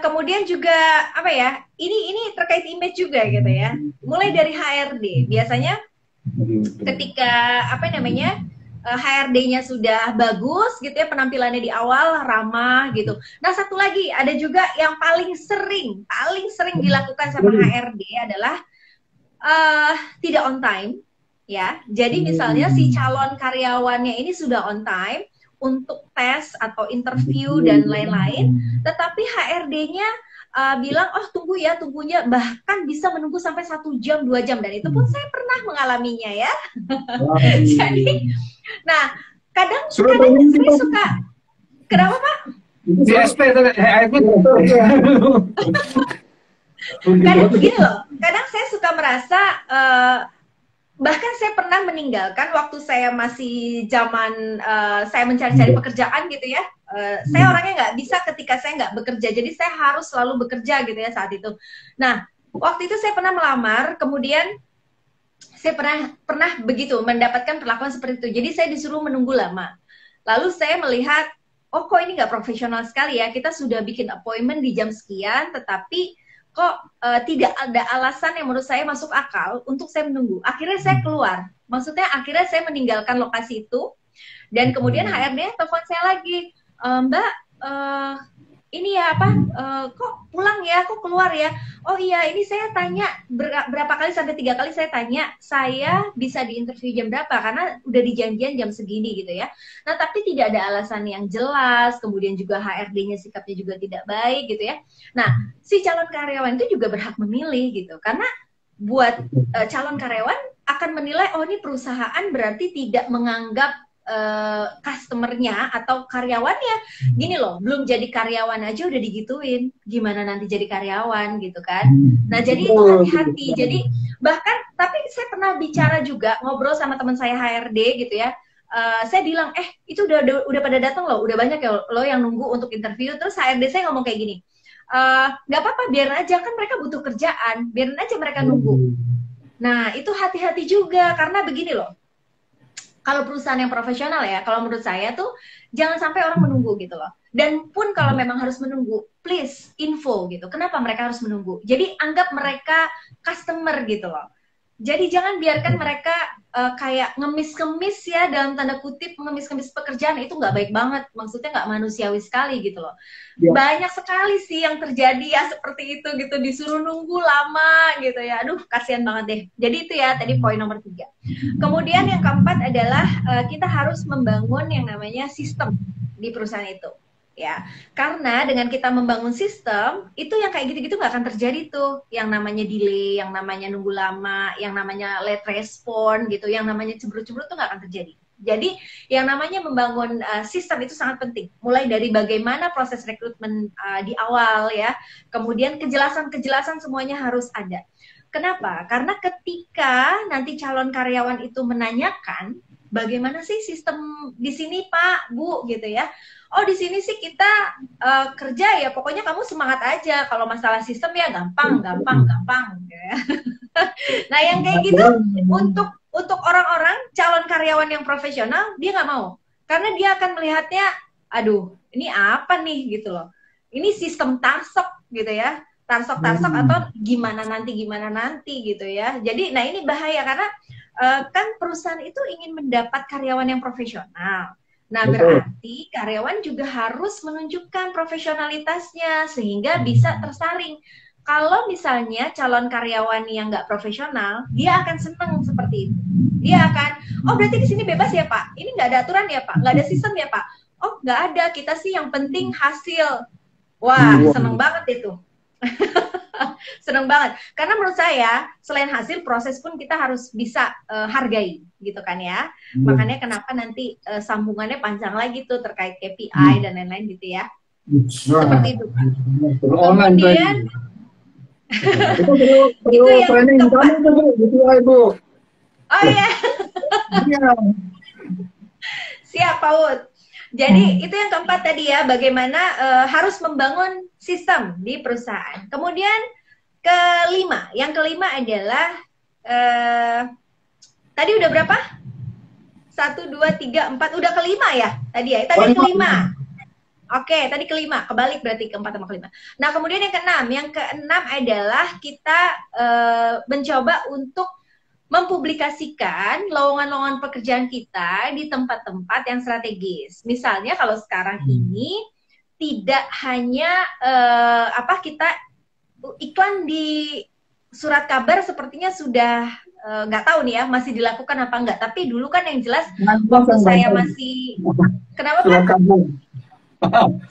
Speaker 3: kemudian juga apa ya? Ini terkait image juga gitu ya. Mulai dari HRD, biasanya ketika apa namanya HRD-nya sudah bagus gitu ya, penampilannya di awal ramah gitu. Nah satu lagi ada juga yang paling sering dilakukan sama HRD adalah tidak on time ya. Jadi misalnya si calon karyawannya ini sudah on time untuk tes atau interview dan lain-lain, tetapi HRD-nya bilang, oh tunggunya, bahkan bisa menunggu sampai 1 jam, 2 jam, dan itu pun saya pernah mengalaminya ya. Jadi, nah kadang saya suka, kenapa Pak?
Speaker 1: DSP
Speaker 3: Kadang gini loh, kadang saya suka merasa, bahkan saya pernah meninggalkan waktu saya masih zaman saya mencari-cari pekerjaan gitu ya. Saya orangnya nggak bisa ketika saya nggak bekerja, jadi saya harus selalu bekerja gitu ya saat itu. Nah, waktu itu saya pernah melamar, kemudian saya pernah begitu mendapatkan perlakuan seperti itu. Jadi saya disuruh menunggu lama. Lalu saya melihat, oh kok ini nggak profesional sekali ya. Kita sudah bikin appointment di jam sekian, tetapi kok tidak ada alasan yang menurut saya masuk akal untuk saya menunggu. Akhirnya saya keluar. Maksudnya akhirnya saya meninggalkan lokasi itu. Dan kemudian HRD telepon saya lagi, Mbak, ini ya apa, kok pulang ya, kok keluar ya? Oh iya, ini saya tanya berapa kali, sampai 3 kali saya tanya, saya bisa diinterview jam berapa, karena udah dijanjian jam segini gitu ya. Nah tapi tidak ada alasan yang jelas, kemudian juga HRD-nya sikapnya juga tidak baik gitu ya. Nah si calon karyawan itu juga berhak memilih gitu, karena buat calon karyawan akan menilai, oh ini perusahaan berarti tidak menganggap customernya atau karyawannya. Gini loh, belum jadi karyawan aja udah digituin, gimana nanti jadi karyawan gitu kan. Nah jadi itu hati-hati. Jadi bahkan, tapi saya pernah bicara juga, ngobrol sama teman saya HRD gitu ya, saya bilang, itu udah pada datang loh, udah banyak ya lo yang nunggu untuk interview. Terus HRD saya ngomong kayak gini, nggak apa-apa, biarin aja, kan mereka butuh kerjaan, biarin aja mereka nunggu. Nah itu hati-hati juga, karena begini loh, kalau perusahaan yang profesional ya, kalau menurut saya tuh jangan sampai orang menunggu gitu loh. Dan pun kalau memang harus menunggu, please info gitu. Kenapa mereka harus menunggu? Jadi anggap mereka customer gitu loh. Jadi jangan biarkan mereka kayak ngemis-ngemis ya, dalam tanda kutip ngemis-ngemis pekerjaan. Itu nggak baik banget, maksudnya nggak manusiawi sekali gitu loh. Ya. Banyak sekali sih yang terjadi ya seperti itu gitu, disuruh nunggu lama gitu ya. Aduh kasihan banget deh. Jadi itu ya tadi poin nomor 3. Kemudian yang keempat adalah kita harus membangun yang namanya sistem di perusahaan itu. Ya, karena dengan kita membangun sistem itu yang kayak gitu-gitu nggak akan terjadi tuh, yang namanya delay, yang namanya nunggu lama, yang namanya late respon gitu, yang namanya cemberut-cemberut tuh nggak akan terjadi. Jadi yang namanya membangun sistem itu sangat penting, mulai dari bagaimana proses rekrutmen di awal ya, kemudian kejelasan semuanya harus ada. Kenapa? Karena ketika nanti calon karyawan itu menanyakan, bagaimana sih sistem di sini Pak, Bu gitu ya. Oh di sini sih kita kerja ya, pokoknya kamu semangat aja. Kalau masalah sistem ya gampang. Ya. Nah yang kayak gitu untuk orang-orang calon karyawan yang profesional dia nggak mau, karena dia akan melihatnya, aduh ini apa nih gitu loh. Ini sistem tarsok gitu ya, tarsok atau gimana nanti gitu ya. Jadi nah ini bahaya karena kan perusahaan itu ingin mendapat karyawan yang profesional. Nah, berarti karyawan juga harus menunjukkan profesionalitasnya sehingga bisa tersaring. Kalau misalnya calon karyawan yang nggak profesional, dia akan seneng seperti itu. Dia akan, oh berarti di sini bebas ya Pak? Ini nggak ada aturan ya Pak? Nggak ada sistem ya Pak? Oh nggak ada, kita sih yang penting hasil. Wah, seneng banget itu. Seneng banget. Karena menurut saya, selain hasil, proses pun kita harus bisa hargai, gitu kan ya. Makanya kenapa nanti sambungannya panjang lagi tuh terkait KPI dan lain-lain gitu ya. Seperti itu. Kemudian,
Speaker 2: itu perlu training kamu tuh, gitu ya Ibu.
Speaker 3: Oh iya.
Speaker 2: Iya.
Speaker 3: Siap, Pak Ud. Jadi itu yang keempat tadi ya, bagaimana harus membangun sistem di perusahaan. Kemudian yang kelima adalah tadi udah berapa? 1, 2, 3, 4, udah kelima ya tadi ya. Tadi kelima. Oke, tadi kelima, kebalik berarti keempat sama kelima. Nah, kemudian yang keenam adalah kita mencoba untuk mempublikasikan lowongan-lowongan pekerjaan kita di tempat-tempat yang strategis. Misalnya kalau sekarang ini tidak hanya kita iklan di surat kabar sepertinya sudah nggak tahu nih ya masih dilakukan apa enggak. Tapi dulu kan yang jelas waktu saya masih kenapa Pak?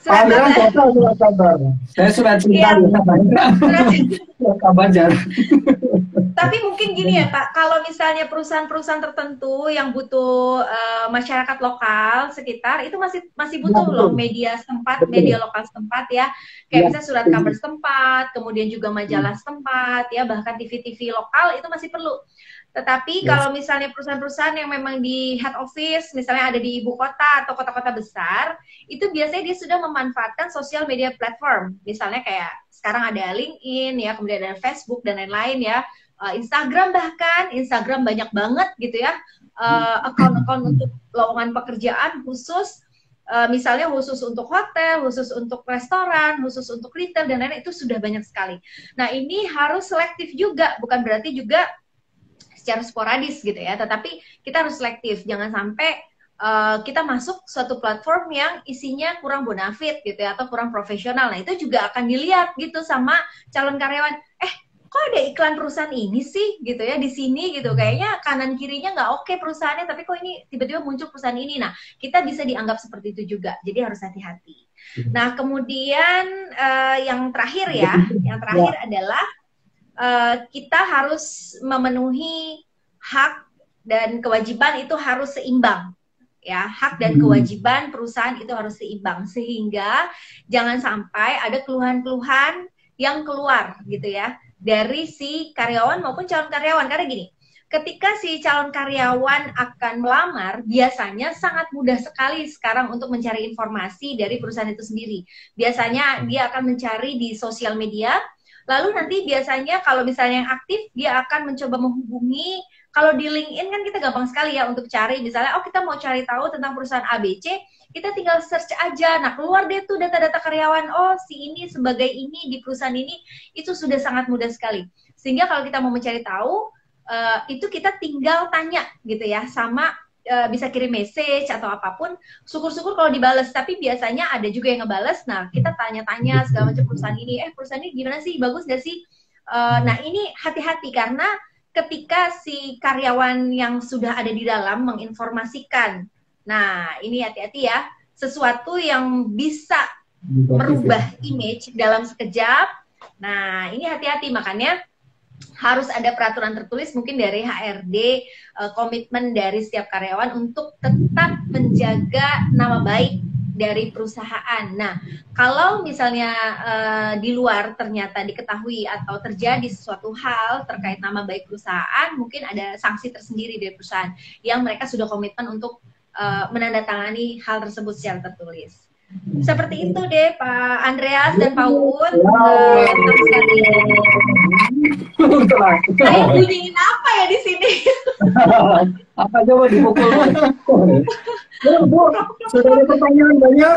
Speaker 3: Surat kabar.
Speaker 1: Saya surat cinta surat kabar jarang.
Speaker 3: Tapi mungkin gini ya Pak, kalau misalnya perusahaan-perusahaan tertentu yang butuh masyarakat lokal sekitar itu masih butuh loh media setempat, media lokal setempat ya, kayak bisa surat kabar setempat, kemudian juga majalah setempat ya, bahkan TV-TV lokal itu masih perlu. Tetapi kalau misalnya perusahaan-perusahaan yang memang di head office, misalnya ada di ibu kota atau kota-kota besar, itu biasanya dia sudah memanfaatkan sosial media platform, misalnya kayak sekarang ada LinkedIn ya, kemudian ada Facebook dan lain-lain ya. Instagram bahkan, Instagram banyak banget gitu ya, akun-akun untuk lowongan pekerjaan khusus, misalnya khusus untuk hotel, khusus untuk restoran, khusus untuk retail, dan lain-lain, itu sudah banyak sekali. Nah ini harus selektif juga, bukan berarti juga secara sporadis gitu ya, tetapi kita harus selektif, jangan sampai kita masuk suatu platform yang isinya kurang bonafit gitu ya, atau kurang profesional. Nah itu juga akan dilihat gitu sama calon karyawan, kok ada iklan perusahaan ini sih gitu ya di sini gitu, kayaknya kanan kirinya nggak oke perusahaannya, tapi kok ini tiba-tiba muncul perusahaan ini. Nah kita bisa dianggap seperti itu juga, jadi harus hati-hati. Nah kemudian yang terakhir adalah kita harus memenuhi hak dan kewajiban itu harus seimbang ya, hak dan kewajiban perusahaan itu harus seimbang, sehingga jangan sampai ada keluhan-keluhan yang keluar gitu ya dari si karyawan maupun calon karyawan. Karena gini, ketika si calon karyawan akan melamar, biasanya sangat mudah sekali sekarang untuk mencari informasi dari perusahaan itu sendiri. Biasanya dia akan mencari di sosial media, lalu nanti biasanya kalau misalnya yang aktif, dia akan mencoba menghubungi. Kalau di LinkedIn kan kita gampang sekali ya untuk cari, misalnya kita mau cari tahu tentang perusahaan ABC, kita tinggal search aja, nah keluar deh tuh data-data karyawan, si ini sebagai ini di perusahaan ini, itu sudah sangat mudah sekali. Sehingga kalau kita mau mencari tahu, itu kita tinggal tanya gitu ya, sama bisa kirim message atau apapun, syukur-syukur kalau dibales, tapi biasanya ada juga yang ngebales, nah kita tanya-tanya segala macam perusahaan ini gimana sih, bagus gak sih? Nah ini hati-hati, karena ketika si karyawan yang sudah ada di dalam menginformasikan, nah ini hati-hati ya, sesuatu yang bisa merubah image dalam sekejap, nah ini hati-hati, makanya harus ada peraturan tertulis mungkin dari HRD, komitmen dari setiap karyawan untuk tetap menjaga nama baik dari perusahaan. Nah, kalau misalnya di luar ternyata diketahui atau terjadi sesuatu hal terkait nama baik perusahaan, mungkin ada sanksi tersendiri dari perusahaan yang mereka sudah komitmen untuk menandatangani hal tersebut secara tertulis. Seperti itu deh Pak Andreas dan Pak Uut. Saya bunyiin apa ya di sini?
Speaker 1: Apa coba dipukul?
Speaker 2: Sudah ada pertanyaan banyak?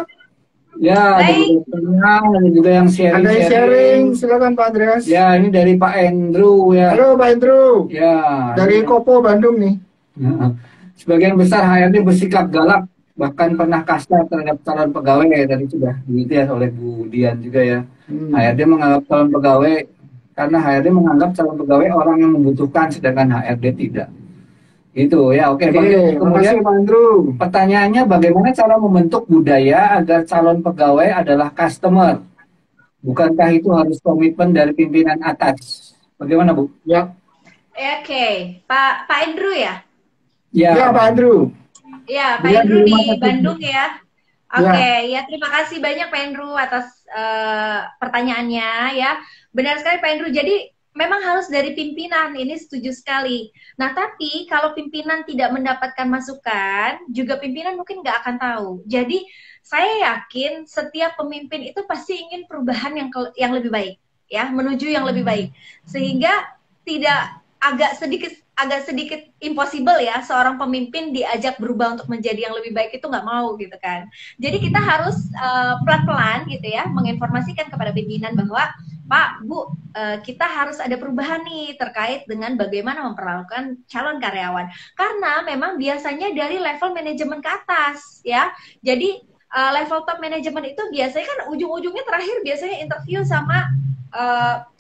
Speaker 1: Ya, ada juga yang sharing.
Speaker 2: Ada yang sharing, silakan Pak Andreas.
Speaker 1: Ya, ini dari Pak Andrew ya.
Speaker 2: Halo Pak Andrew.
Speaker 1: Ya.
Speaker 2: Dari Kopo Bandung nih.
Speaker 1: Ya. Sebagian besar HRD bersikap galak, bahkan pernah kasar terhadap calon pegawai, tadi sudah dilihat oleh Bu Dian juga ya. HRD menganggap calon pegawai, karena HRD menganggap calon pegawai orang yang membutuhkan, sedangkan HRD tidak. Itu ya, oke. Kemudian Pak Andrew, pertanyaannya bagaimana cara membentuk budaya agar calon pegawai adalah customer Bukankah itu harus komitmen dari pimpinan atas? Bagaimana, Bu?
Speaker 2: Ya,
Speaker 3: Oke, Pak Andrew ya?
Speaker 2: ya Pak Andrew.
Speaker 3: Ya, Pak
Speaker 2: Dia di
Speaker 3: Andrew
Speaker 2: rumah
Speaker 3: di
Speaker 2: sakit.
Speaker 3: Bandung ya.
Speaker 2: Ya,
Speaker 3: Oke, ya terima kasih banyak Pak Andrew atas pertanyaannya ya. Benar sekali Pak Andrew. Jadi memang harus dari pimpinan, ini setuju sekali. Nah tapi kalau pimpinan tidak mendapatkan masukan, juga pimpinan mungkin nggak akan tahu. Jadi saya yakin setiap pemimpin itu pasti ingin perubahan yang lebih baik, ya menuju yang lebih baik. Sehingga tidak agak sedikit impossible ya seorang pemimpin diajak berubah untuk menjadi yang lebih baik itu nggak mau gitu kan. Jadi kita harus pelan-pelan gitu ya menginformasikan kepada pimpinan bahwa Pak, Bu, kita harus ada perubahan nih terkait dengan bagaimana memperlakukan calon karyawan. Karena memang biasanya dari level manajemen ke atas ya. Jadi level top manajemen itu biasanya kan ujung-ujungnya terakhir biasanya interview sama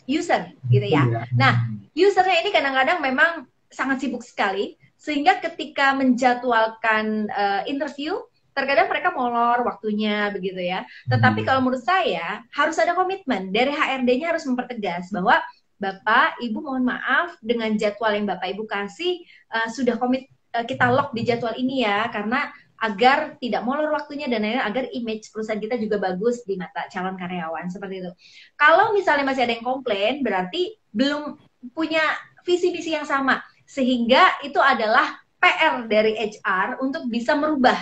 Speaker 3: user gitu ya. Nah, usernya ini kadang-kadang memang sangat sibuk sekali, sehingga ketika menjadwalkan interview, terkadang mereka molor waktunya begitu ya. Tetapi kalau menurut saya harus ada komitmen dari HRD-nya, harus mempertegas bahwa Bapak, Ibu mohon maaf dengan jadwal yang Bapak Ibu kasih sudah komit kita lock di jadwal ini ya, karena agar tidak molor waktunya dan lain-lain, agar image perusahaan kita juga bagus di mata calon karyawan seperti itu. Kalau misalnya masih ada yang komplain, berarti belum punya visi misi yang sama, sehingga itu adalah PR dari HR untuk bisa merubah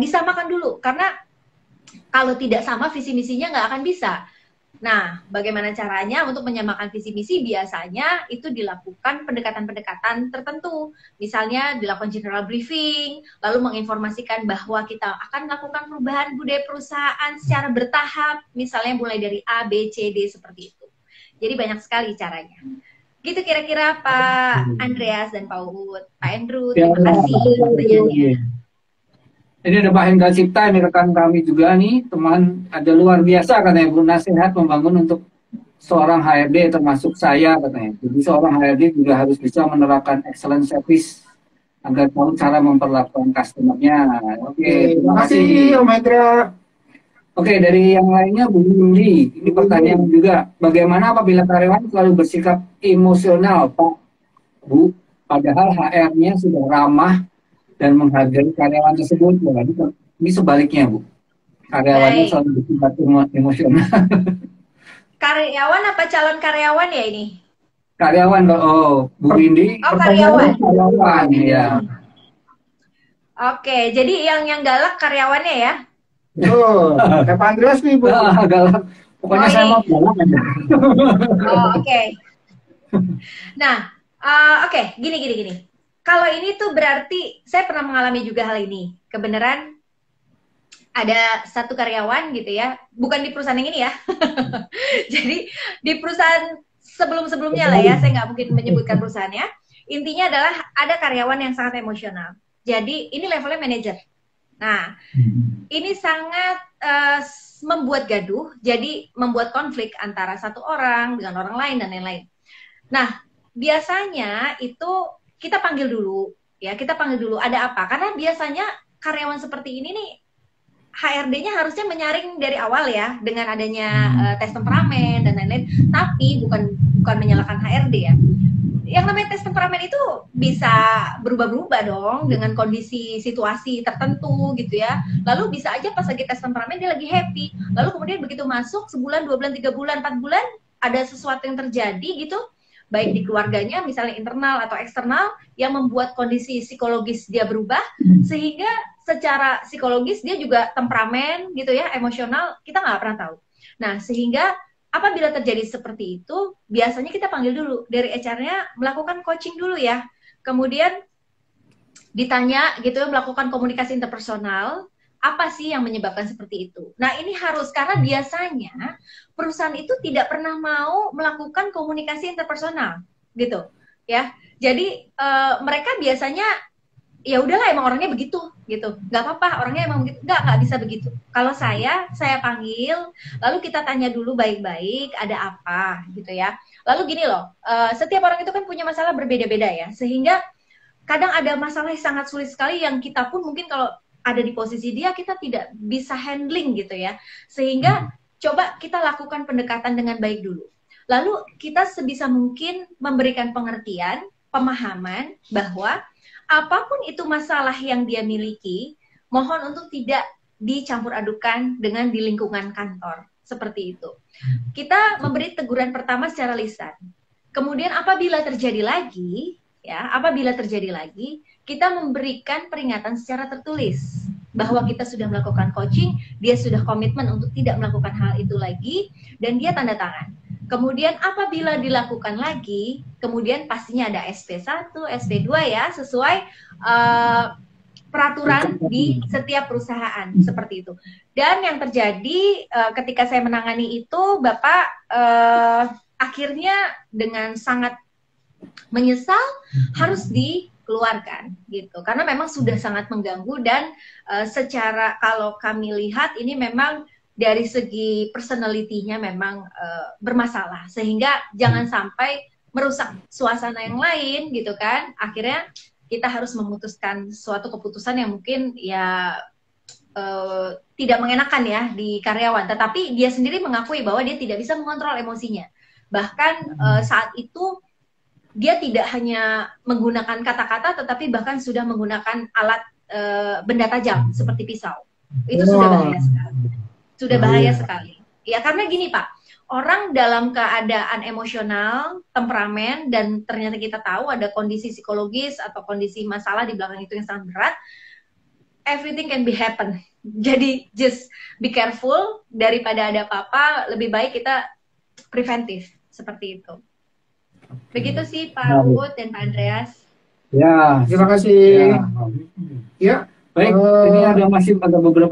Speaker 3: disamakan dulu, karena kalau tidak sama visi misinya nggak akan bisa. Nah, bagaimana caranya untuk menyamakan visi misi? Biasanya itu dilakukan pendekatan-pendekatan tertentu. Misalnya dilakukan general briefing, lalu menginformasikan bahwa kita akan melakukan perubahan budaya perusahaan secara bertahap, misalnya mulai dari A, B, C, D seperti itu. Jadi banyak sekali caranya. Gitu kira-kira Pak Andreas dan Pak Uut. Pak Andrew, terima kasih pertanyaannya.
Speaker 1: Ini ada Pak Hendra Cipta, ini rekan kami juga nih, teman, ada luar biasa katanya, Bu, nasihat membangun untuk seorang HRD termasuk saya katanya. Jadi seorang HRD juga harus bisa menerapkan excellent service agar tahu cara memperlakukan customer-nya. Oke,
Speaker 2: terima kasih Om Hendra.
Speaker 1: Oke, dari yang lainnya Bu Yuli, ini pertanyaan juga, bagaimana apabila karyawan selalu bersikap emosional, Pak, Bu, padahal HR-nya sudah ramah dan menghargai karyawan tersebut? Ini sebaliknya, Bu. Karyawannya selalu bersifat emosional.
Speaker 3: Karyawan apa calon karyawan ya ini?
Speaker 1: Karyawan, Bu Windy.
Speaker 3: Oh, karyawan.
Speaker 1: Karyawan, ya.
Speaker 3: Oke, jadi yang galak karyawannya ya?
Speaker 2: Oh, kayak Pak Andreas nih, Bu.
Speaker 1: Galak. Pokoknya saya mau galak aja.
Speaker 3: Oh, oke. Nah, oke, gini. Kalau ini tuh berarti saya pernah mengalami juga hal ini. Kebenaran ada satu karyawan gitu ya, bukan di perusahaan yang ini ya. Jadi di perusahaan sebelum-sebelumnya lah ya, saya nggak mungkin menyebutkan perusahaannya. Intinya adalah ada karyawan yang sangat emosional. Jadi ini levelnya manajer. Nah, ini sangat membuat gaduh, jadi membuat konflik antara satu orang dengan orang lain dan lain-lain. Nah, biasanya itu kita panggil dulu, ada apa? Karena biasanya karyawan seperti ini nih, HRD-nya harusnya menyaring dari awal ya, dengan adanya tes temperamen dan lain-lain. Tapi bukan menyalahkan HRD ya. Yang namanya tes temperamen itu bisa berubah-berubah dong dengan kondisi situasi tertentu gitu ya. Lalu bisa aja pas lagi tes temperamen dia lagi happy, lalu kemudian begitu masuk sebulan, 2 bulan, 3 bulan, 4 bulan ada sesuatu yang terjadi gitu, baik di keluarganya misalnya internal atau eksternal, yang membuat kondisi psikologis dia berubah, sehingga secara psikologis dia juga temperamen gitu ya, emosional, kita nggak pernah tahu. Nah, sehingga apabila terjadi seperti itu, biasanya kita panggil dulu dari HR-nya, melakukan coaching dulu ya. Kemudian ditanya gitu, melakukan komunikasi interpersonal, apa sih yang menyebabkan seperti itu. Nah, ini harus, karena biasanya perusahaan itu tidak pernah mau melakukan komunikasi interpersonal gitu ya. Jadi mereka biasanya ya udahlah, emang orangnya begitu gitu, nggak apa-apa, orangnya emang begitu, nggak bisa begitu. Kalau saya panggil, lalu kita tanya dulu baik-baik ada apa gitu ya. Lalu gini loh, setiap orang itu kan punya masalah berbeda-beda ya, sehingga kadang ada masalah yang sangat sulit sekali yang kita pun mungkin kalau ada di posisi dia kita tidak bisa handling gitu ya, sehingga coba kita lakukan pendekatan dengan baik dulu. Lalu kita sebisa mungkin memberikan pengertian, pemahaman bahwa apapun itu masalah yang dia miliki, mohon untuk tidak dicampur adukan dengan di lingkungan kantor. Seperti itu. Kita memberi teguran pertama secara lisan. Kemudian apabila terjadi lagi, kita memberikan peringatan secara tertulis bahwa kita sudah melakukan coaching, dia sudah komitmen untuk tidak melakukan hal itu lagi, dan dia tanda tangan. Kemudian apabila dilakukan lagi, kemudian pastinya ada SP1, SP2 ya, sesuai peraturan di setiap perusahaan, seperti itu. Dan yang terjadi ketika saya menangani itu, Bapak akhirnya dengan sangat menyesal harus dikeluarkan gitu, karena memang sudah sangat mengganggu dan secara kalau kami lihat ini memang dari segi personality-nya memang bermasalah, sehingga jangan sampai merusak suasana yang lain gitu kan. Akhirnya kita harus memutuskan suatu keputusan yang mungkin ya tidak mengenakan ya di karyawan, tetapi dia sendiri mengakui bahwa dia tidak bisa mengontrol emosinya. Bahkan saat itu dia tidak hanya menggunakan kata-kata, tetapi bahkan sudah menggunakan alat benda tajam seperti pisau. Itu sudah bahaya sekali. Sudah bahaya sekali. Ya karena gini Pak, orang dalam keadaan emosional, temperamen, dan ternyata kita tahu ada kondisi psikologis atau kondisi masalah di belakang itu yang sangat berat, everything can be happen. Jadi just be careful, daripada ada apa-apa, lebih baik kita preventif, seperti itu. Begitu sih Pak Uut dan Pak Andreas.
Speaker 1: Ya,
Speaker 2: Terima kasih. Ya.
Speaker 1: Baik, ini masih ada beberapa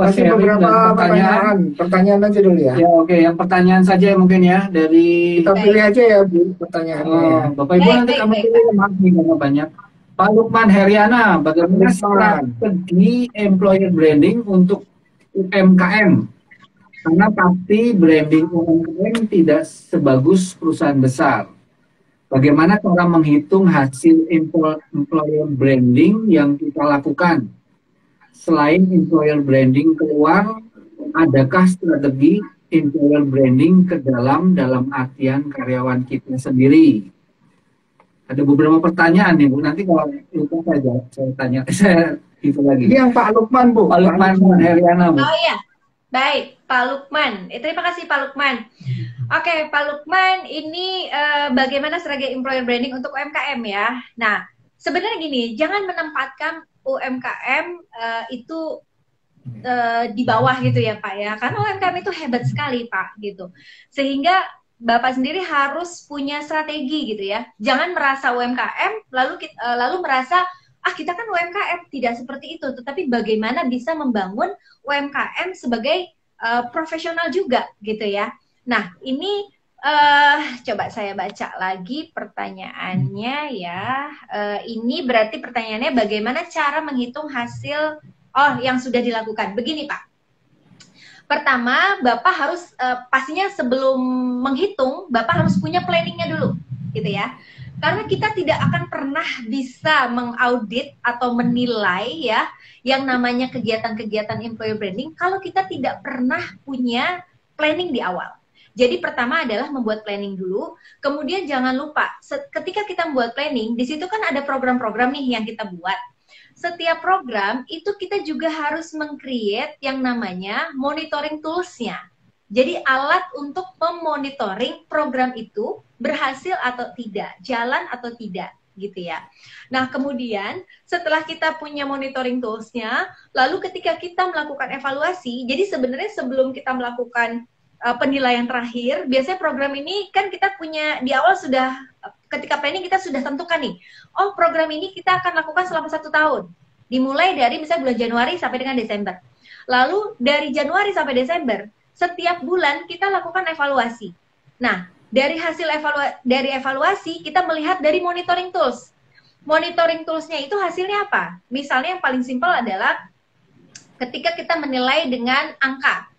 Speaker 2: pertanyaan aja dulu ya.
Speaker 1: Ya, oke, yang pertanyaan saja mungkin ya dari
Speaker 2: kita pilih aja ya Bu pertanyaannya.
Speaker 1: Bapak Ibu nanti kami pilih, maaf nih karena banyak. Pak Lukman Heriana, bagaimana strategi employer branding untuk UMKM? Karena pasti branding UMKM tidak sebagus perusahaan besar. Bagaimana cara menghitung hasil employer branding yang kita lakukan? Selain employer branding keluar, adakah strategi employer branding ke dalam artian karyawan kita sendiri? Ada beberapa pertanyaan nih Bu, nanti kalau lupa saya tanya, saya itu lagi.
Speaker 2: Ini yang Pak Lukman Bu.
Speaker 1: Pak Lukman Heriana Bu.
Speaker 3: Oh iya, baik Pak Lukman. Terima kasih Pak Lukman. Oke Pak Lukman, ini bagaimana strategi employer branding untuk UMKM ya? Nah, sebenarnya gini, jangan menempatkan UMKM itu di bawah gitu ya Pak ya, karena UMKM itu hebat sekali Pak gitu, sehingga Bapak sendiri harus punya strategi gitu ya. Jangan merasa UMKM lalu merasa kita kan UMKM, tidak seperti itu, tetapi bagaimana bisa membangun UMKM sebagai profesional juga gitu ya. Nah ini coba saya baca lagi pertanyaannya ya. Ini berarti pertanyaannya bagaimana cara menghitung hasil yang sudah dilakukan. Begini Pak, pertama Bapak harus pastinya sebelum menghitung Bapak harus punya planningnya dulu gitu ya. Karena kita tidak akan pernah bisa mengaudit atau menilai ya yang namanya kegiatan-kegiatan employer branding kalau kita tidak pernah punya planning di awal. Jadi pertama adalah membuat planning dulu, kemudian jangan lupa ketika kita membuat planning, di situ kan ada program-program nih yang kita buat. Setiap program itu kita juga harus meng-create yang namanya monitoring tools-nya. Jadi alat untuk memonitoring program itu berhasil atau tidak, jalan atau tidak gitu ya. Nah kemudian setelah kita punya monitoring tools-nya, lalu ketika kita melakukan evaluasi, jadi sebenarnya sebelum kita melakukan penilaian terakhir, biasanya program ini kan kita punya di awal sudah, ketika planning kita sudah tentukan nih, oh program ini kita akan lakukan selama 1 tahun, dimulai dari misalnya bulan Januari sampai dengan Desember. Lalu dari Januari sampai Desember, setiap bulan kita lakukan evaluasi. Nah, dari hasil evaluasi kita melihat dari monitoring tools. Monitoring toolsnya itu hasilnya apa? Misalnya yang paling simpel adalah ketika kita menilai dengan angka.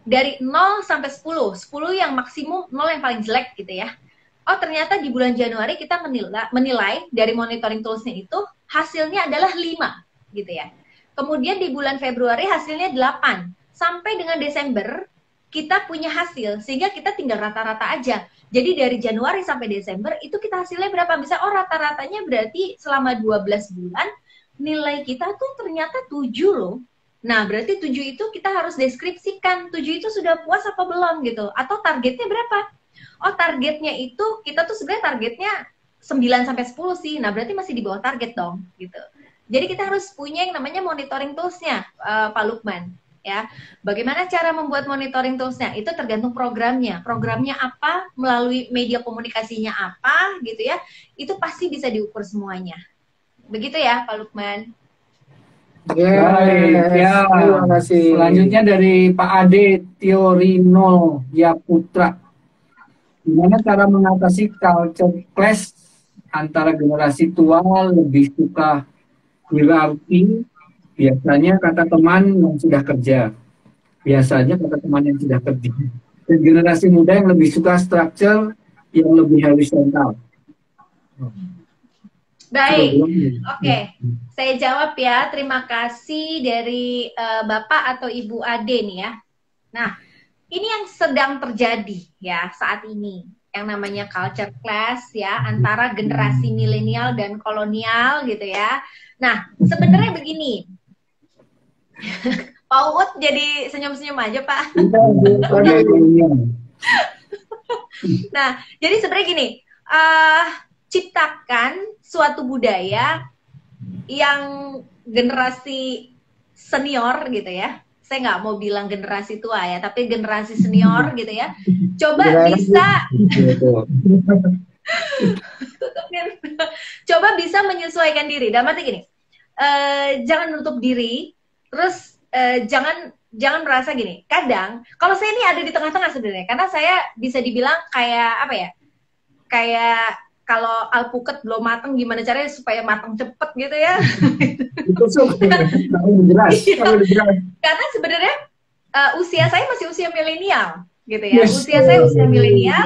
Speaker 3: Dari 0 sampai 10 yang maksimum, 0 yang paling jelek gitu ya. Oh ternyata di bulan Januari kita menilai dari monitoring toolsnya itu hasilnya adalah 5 gitu ya. Kemudian di bulan Februari hasilnya 8. Sampai dengan Desember kita punya hasil, sehingga kita tinggal rata-rata aja. Jadi dari Januari sampai Desember itu kita hasilnya berapa? Bisa rata-ratanya berarti selama 12 bulan nilai kita tuh ternyata 7 loh. Nah, berarti 7 itu kita harus deskripsikan 7 itu sudah puas apa belum gitu. Atau targetnya berapa? Oh, targetnya itu kita tuh sebenarnya targetnya 9 sampai 10 sih. Nah, berarti masih di bawah target dong gitu. Jadi kita harus punya yang namanya monitoring tools-nya, Pak Lukman. Ya, bagaimana cara membuat monitoring toolsnya? Itu tergantung programnya. Programnya apa, melalui media komunikasinya apa, gitu ya. Itu pasti bisa diukur semuanya. Begitu ya, Pak Lukman.
Speaker 1: Baik, ya.
Speaker 2: Terima kasih.
Speaker 1: Selanjutnya dari Pak Ade Teorino Yaputra. Gimana cara mengatasi culture clash antara generasi tua lebih suka hierarki? Biasanya kata teman yang sudah kerja. Biasanya kata teman yang sudah kerja. Dan generasi muda yang lebih suka structure yang lebih horizontal.
Speaker 3: Baik, oke. Saya jawab ya. Terima kasih dari Bapak atau Ibu Ade nih ya. Nah, ini yang sedang terjadi ya saat ini. Yang namanya culture clash ya antara generasi milenial dan kolonial gitu ya. Nah, sebenarnya begini. Pak Uut jadi senyum-senyum aja, Pak. Nah, jadi sebenarnya gini, ciptakan suatu budaya yang generasi senior gitu ya. Saya nggak mau bilang generasi tua ya, tapi generasi senior gitu ya. Coba bisa menyesuaikan diri. Dalam arti gini, jangan menutup diri. Terus jangan merasa gini. Kadang kalau saya ini ada di tengah-tengah sebenarnya, karena saya bisa dibilang kayak apa ya? Kayak kalau alpukat belum matang, gimana caranya supaya matang cepet gitu ya?
Speaker 2: Itu jelas.
Speaker 3: Karena sebenarnya usia saya masih usia milenial, gitu ya. Usia saya usia milenial.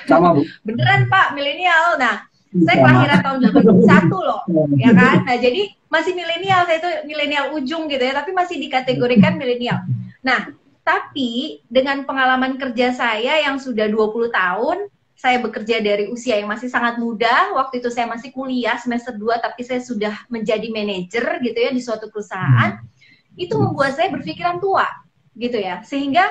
Speaker 1: Sama, Bu.
Speaker 3: Beneran Pak, milenial. Nah, saya kelahiran tahun 81 loh, ya kan? Nah, jadi masih milenial, saya itu milenial ujung gitu ya, tapi masih dikategorikan milenial. Nah, tapi dengan pengalaman kerja saya yang sudah 20 tahun, saya bekerja dari usia yang masih sangat muda. Waktu itu saya masih kuliah semester 2, tapi saya sudah menjadi manajer gitu ya di suatu perusahaan. Itu membuat saya berpikiran tua gitu ya. Sehingga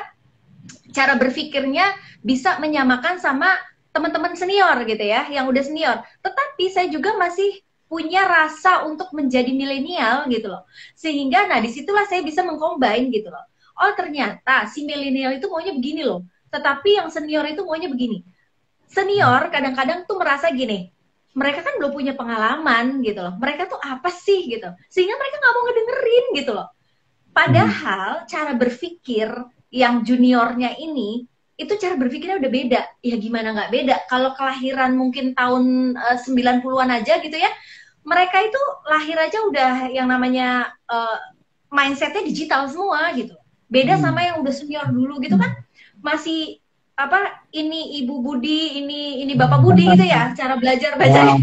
Speaker 3: cara berpikirnya bisa menyamakan sama teman-teman senior gitu ya, yang udah senior. Tetapi saya juga masih punya rasa untuk menjadi milenial gitu loh. Sehingga nah disitulah saya bisa mengcombine gitu loh. Oh ternyata si milenial itu maunya begini loh. Tetapi yang senior itu maunya begini. Senior kadang-kadang tuh merasa gini, mereka kan belum punya pengalaman gitu loh. Mereka tuh apa sih gitu. Sehingga mereka nggak mau ngedengerin gitu loh. Padahal cara berpikir yang juniornya ini, itu cara berpikirnya udah beda. Ya gimana nggak beda? Kalau kelahiran mungkin tahun 90-an aja gitu ya, mereka itu lahir aja udah yang namanya mindsetnya digital semua gitu. Beda sama yang udah senior dulu gitu kan, masih apa ini Ibu Budi, ini Bapak Budi gitu ya, cara belajar bacanya.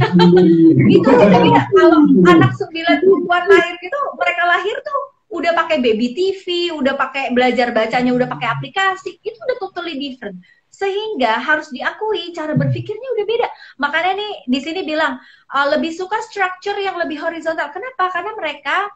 Speaker 3: Itu udah beda. Kalau anak 90-an lahir gitu, mereka lahir tuh udah pakai baby TV, udah pakai belajar bacanya, udah pakai aplikasi, itu udah totally different. Sehingga harus diakui cara berpikirnya udah beda. Makanya nih di sini bilang lebih suka structure yang lebih horizontal. Kenapa? Karena mereka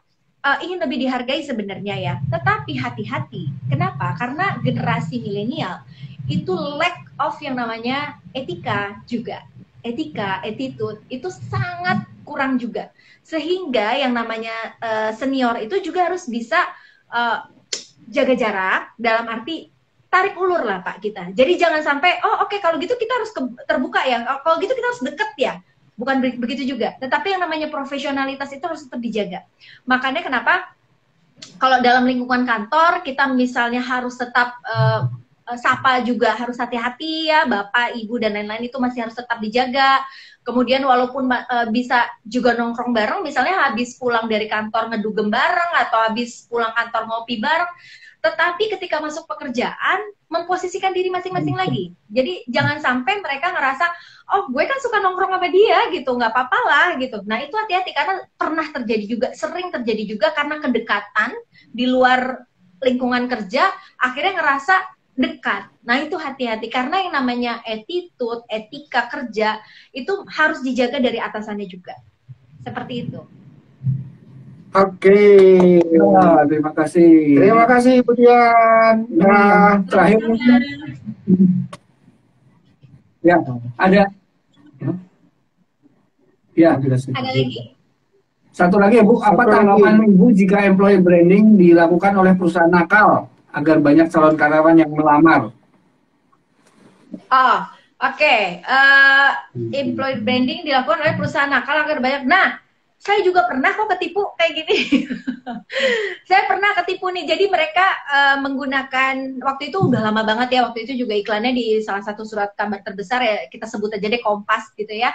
Speaker 3: ingin lebih dihargai sebenarnya ya. Tetapi hati-hati. Kenapa? Karena generasi milenial itu lack of yang namanya etika juga. Etika, attitude itu sangat kurang juga. Sehingga yang namanya senior itu juga harus bisa jaga jarak, dalam arti tarik ulur lah Pak kita. Jadi jangan sampai, oh oke, kalau gitu kita harus terbuka ya, kalau gitu kita harus deket ya. Bukan begitu juga. Tetapi yang namanya profesionalitas itu harus tetap dijaga. Makanya kenapa kalau dalam lingkungan kantor kita misalnya harus tetap sapa juga harus hati-hati ya, Bapak, Ibu, dan lain-lain itu masih harus tetap dijaga. Kemudian walaupun bisa juga nongkrong bareng, misalnya habis pulang dari kantor ngedugem bareng, atau habis pulang kantor ngopi bareng, tetapi ketika masuk pekerjaan, memposisikan diri masing-masing lagi. Jadi jangan sampai mereka ngerasa, oh gue kan suka nongkrong sama dia gitu, nggak apa-apa lah gitu. Nah itu hati-hati, karena pernah terjadi juga, sering terjadi juga karena kedekatan di luar lingkungan kerja, akhirnya ngerasa dekat. Nah itu hati-hati karena yang namanya attitude, etika kerja itu harus dijaga dari atasannya juga. Seperti itu.
Speaker 2: Oke.
Speaker 1: Ya, terima kasih.
Speaker 2: Terima kasih Ibu Dian. Nah, terakhir mungkin.
Speaker 1: Ya, ada. Ya,
Speaker 3: Ada lagi?
Speaker 1: satu lagi Bu, apa
Speaker 2: Satu
Speaker 1: tanggapan
Speaker 2: lagi.
Speaker 1: Ibu jika employee branding dilakukan oleh perusahaan nakal agar banyak calon karyawan yang melamar?
Speaker 3: Oh, oke. Employee branding dilakukan oleh perusahaan nakal agar banyak. Nah, saya juga pernah kok ketipu kayak gini. Saya pernah ketipu nih. Jadi mereka menggunakan, waktu itu udah lama banget ya. Waktu itu juga iklannya di salah satu surat kabar terbesar ya. Kita sebut aja deh Kompas gitu ya.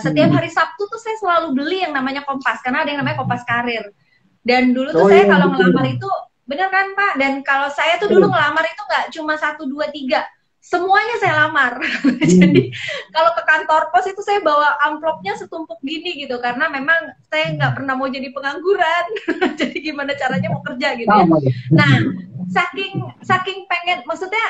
Speaker 3: Setiap hari Sabtu tuh saya selalu beli yang namanya Kompas. Karena ada yang namanya Kompas Karir. Dan dulu tuh saya kalau ngelamar itu, bener kan Pak? Dan kalau saya tuh dulu ngelamar itu nggak cuma 1, 2, 3. Semuanya saya lamar. Jadi kalau ke kantor pos itu saya bawa amplopnya setumpuk gini gitu karena memang saya nggak pernah mau jadi pengangguran. Jadi gimana caranya mau kerja gitu ya. Nah, saking pengen, maksudnya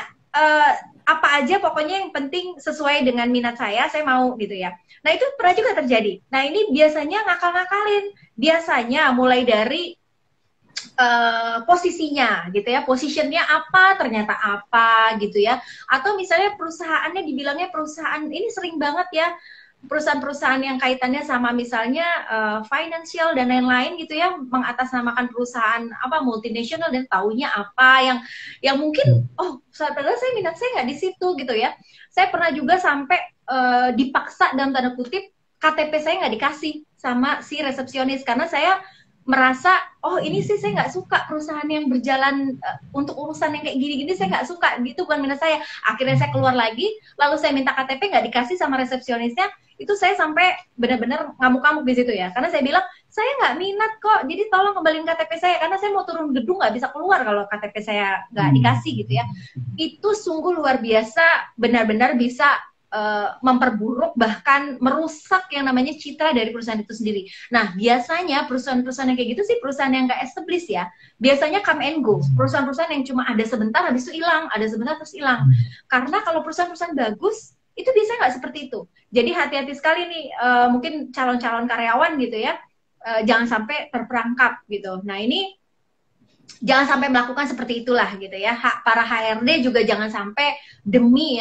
Speaker 3: apa aja pokoknya yang penting sesuai dengan minat saya mau gitu ya. Nah itu pernah juga terjadi. Nah ini biasanya ngakal-ngakalin. Biasanya mulai dari posisinya gitu ya, positionnya apa, ternyata apa gitu ya, atau misalnya perusahaannya dibilangnya perusahaan ini sering banget ya, perusahaan-perusahaan yang kaitannya sama misalnya financial dan lain-lain gitu ya, mengatasnamakan perusahaan apa multinasional dan taunya apa yang mungkin padahal saya minat saya nggak di situ gitu ya. Saya pernah juga sampai dipaksa dalam tanda kutip KTP saya nggak dikasih sama si resepsionis karena saya merasa ini sih saya nggak suka perusahaan yang berjalan untuk urusan yang kayak gini-gini saya nggak suka gitu, bukan minat saya. Akhirnya saya keluar lagi, lalu saya minta KTP nggak dikasih sama resepsionisnya. Itu saya sampai benar-benar ngamuk-ngamuk di situ ya, karena saya bilang saya nggak minat kok, jadi tolong kembaliin KTP saya karena saya mau turun gedung nggak bisa keluar kalau KTP saya nggak dikasih gitu ya. Itu sungguh luar biasa, benar-benar bisa memperburuk bahkan merusak yang namanya citra dari perusahaan itu sendiri. Nah biasanya perusahaan-perusahaan yang kayak gitu sih perusahaan yang nggak established ya. Biasanya come and go. Perusahaan-perusahaan yang cuma ada sebentar habis itu hilang, ada sebentar terus hilang. Karena kalau perusahaan-perusahaan bagus itu biasanya nggak seperti itu. Jadi hati-hati sekali nih mungkin calon-calon karyawan gitu ya, jangan sampai terperangkap gitu. Nah ini jangan sampai melakukan seperti itulah gitu ya. Para HRD juga jangan sampai demi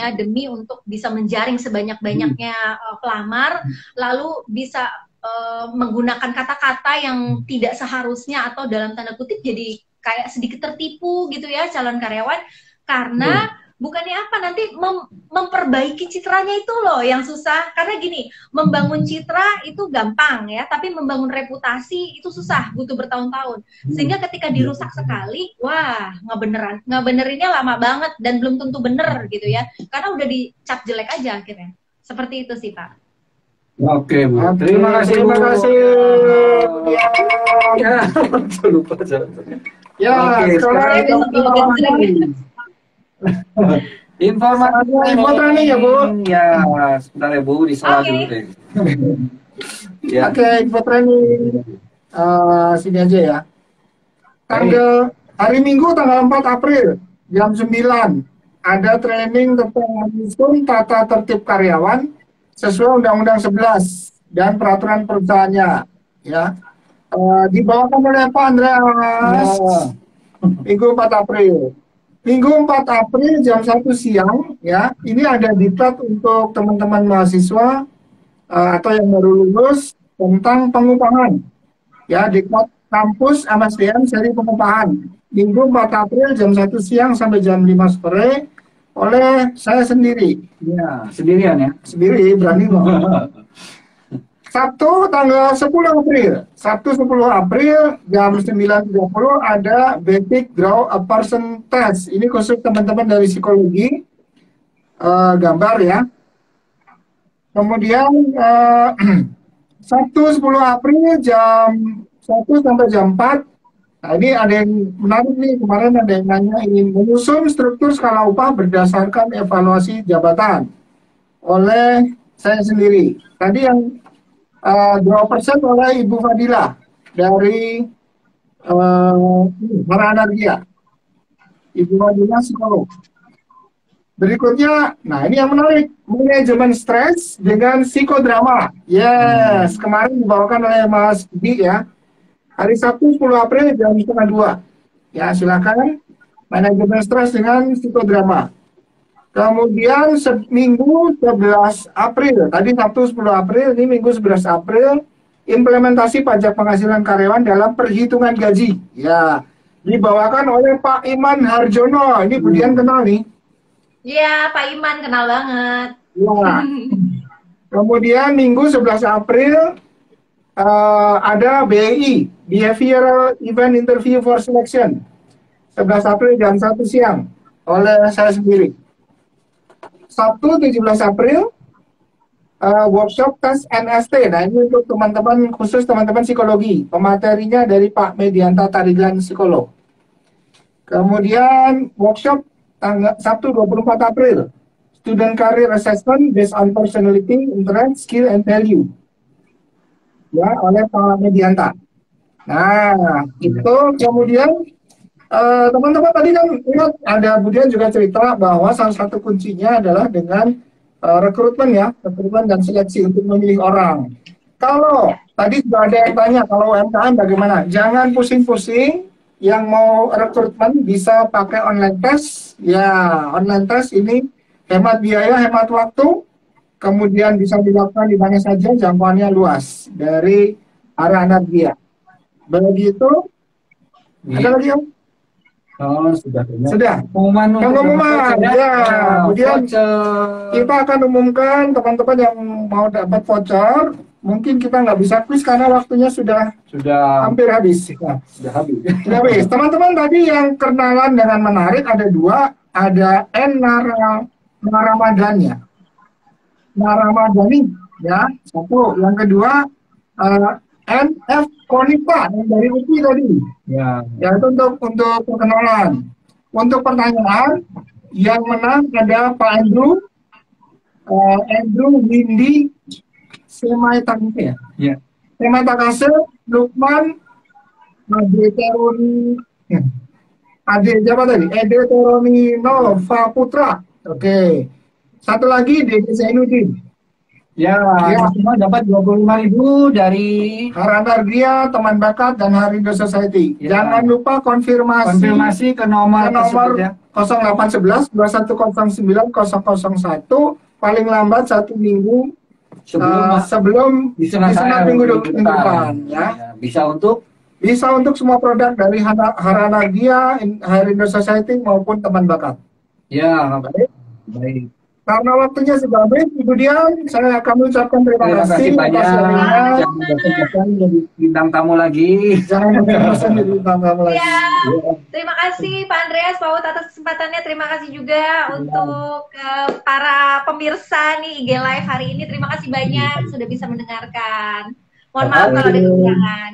Speaker 3: untuk bisa menjaring sebanyak-banyaknya pelamar lalu bisa menggunakan kata-kata yang tidak seharusnya atau dalam tanda kutip jadi kayak sedikit tertipu gitu ya calon karyawan karena bukannya apa nanti memperbaiki citranya itu loh yang susah. Karena gini, membangun citra itu gampang ya, tapi membangun reputasi itu susah, butuh bertahun-tahun. Sehingga ketika dirusak sekali, wah ngebenerinnya lama banget dan belum tentu bener gitu ya. Karena udah dicap jelek aja akhirnya. Seperti itu sih Pak.
Speaker 1: Oke Bu, terima kasih.
Speaker 2: Terima kasih.
Speaker 1: Ya, lupa.
Speaker 2: Ya, sekarang informasi info training ya Bu.
Speaker 1: Ya, sebentar ya Bu, disalah dulu deh. Ya.
Speaker 2: Oke, info training sini aja ya. Hari Minggu tanggal 4 April jam 9 ada training tentang menyusun tata tertib karyawan sesuai Undang-Undang 11 dan peraturan perusahaannya ya. Dibawakan oleh Pak Andreas. Minggu 4 April. Minggu 4 April jam 1 siang ya, ini ada diklat untuk teman-teman mahasiswa atau yang baru lulus tentang pengupahan ya, diklat kampus MSDM seri pengupahan. Minggu 4 April jam 1 siang sampai jam 5 sore oleh saya sendiri.
Speaker 1: Ya, sendirian ya?
Speaker 2: Sendiri, berani loh. Sabtu tanggal 10 April. Sabtu 10 April jam 9.30 ada Basic Grow a Person Test. Ini khusus teman-teman dari psikologi. Gambar ya. Kemudian Sabtu 10 April jam 1 sampai jam 4. Nah ini ada yang menarik nih, kemarin ada yang nanya ingin menyusun struktur skala upah berdasarkan evaluasi jabatan oleh saya sendiri. Tadi yang 2% oleh Ibu Fadila dari Hara Anargia. Ibu Fadila psikolog. Berikutnya, nah ini yang menarik, manajemen stres dengan psikodrama. Yes, kemarin dibawakan oleh Mas Budi ya. Hari Sabtu 10 April jam setengah 2. Ya, silakan. Manajemen stres dengan psikodrama. Kemudian Minggu 11 April, tadi Sabtu 10 April, ini Minggu 11 April, implementasi pajak penghasilan karyawan dalam perhitungan gaji. Ya, dibawakan oleh Pak Iman Harjono. Ini Budian kenal nih.
Speaker 3: Iya, Pak Iman kenal banget.
Speaker 2: Ya. Kemudian Minggu 11 April ada BEI, Behavioral Event Interview for Selection. 11 April jam 1 siang oleh saya sendiri. Sabtu 17 April workshop tes NST. Nah ini untuk teman-teman, khusus teman-teman psikologi. Pematerinya dari Pak Medianta Tarigan, psikolog. Kemudian workshop Sabtu 24 April. Student Career Assessment based on personality, interest, skill, and value. Ya, oleh Pak Medianta. Nah, itu kemudian teman-teman tadi kan ingat ada Budian juga cerita bahwa salah satu kuncinya adalah dengan rekrutmen ya, rekrutmen dan seleksi untuk memilih orang. Kalau tadi sudah ada yang tanya kalau UMKM bagaimana, jangan pusing-pusing. Yang mau rekrutmen bisa pakai online test. Ya, online test ini hemat biaya, hemat waktu, kemudian bisa dilakukan di mana saja, jangkauannya luas dari arah Anargia. Begitu. Ada lagi Om?
Speaker 1: Oh, sudah.
Speaker 2: Sudah.
Speaker 1: Pengumuman
Speaker 2: Ya. Kemudian kita akan umumkan teman-teman yang mau dapat voucher. Mungkin kita nggak bisa quiz karena waktunya sudah hampir habis. Nah,
Speaker 1: sudah habis.
Speaker 2: Sudah habis. Teman-teman tadi yang kenalan dengan menarik ada dua. Ada Naramadania. Naramadani. Ya, satu. Yang kedua NF Konipa yang dari UPI tadi. Ya, itu untuk perkenalan. Untuk pertanyaan yang menang ada Pak Andrew Windy Semai Takase. Ya. Semai Takase, Lukman Ade Teroni. Ade siapa tadi? Ede Teroni Nova Putra. Oke. Satu lagi Dede Zainuddin.
Speaker 1: Ya, semua dapat 25.000 dari
Speaker 2: Anargia, Teman Bakat, dan Harindo Society. Ya. Jangan lupa konfirmasi ke nomor ya. 0811 2109 001 paling lambat 1 minggu sebelum di Senat minggu depan ya. Bisa untuk semua produk dari Anargia, Harindo Society maupun Teman Bakat.
Speaker 1: Ya,
Speaker 2: baik. Karena waktunya sudah habis, Ibu Dian, saya akan mengucapkan terima kasih
Speaker 1: banyak. Jangan bosan jadi bintang tamu lagi.
Speaker 2: Jangan bosan jadi bintang tamu lagi.
Speaker 3: Ya, terima kasih Pak Andreas, Pak Ud atas kesempatannya. Terima kasih juga untuk para pemirsa nih IG Live hari ini. Terima kasih banyak sudah bisa mendengarkan. Mohon maaf kalau ada kekurangan.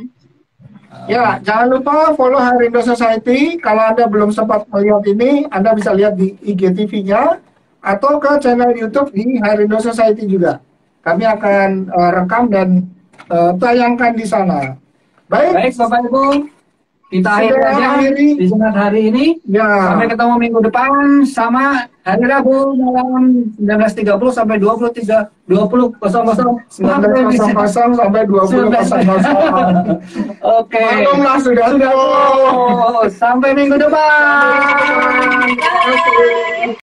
Speaker 2: Ya, jangan lupa follow Harindo Society. Kalau Anda belum sempat melihat ini, Anda bisa lihat di IGTV-nya. Atau ke channel YouTube di Harindo Society juga. Kami akan rekam dan tayangkan di sana. Baik
Speaker 1: Bapak Ibu, kita akhiri aja di Senat hari ini.
Speaker 2: Ya.
Speaker 1: Sampai ketemu minggu depan sama hari Rabu malam 19.30 sampai 20.00
Speaker 2: sampai 20.00.
Speaker 1: Oke.
Speaker 2: Maklumlah sudah.
Speaker 1: Sampai minggu depan.
Speaker 3: Bye.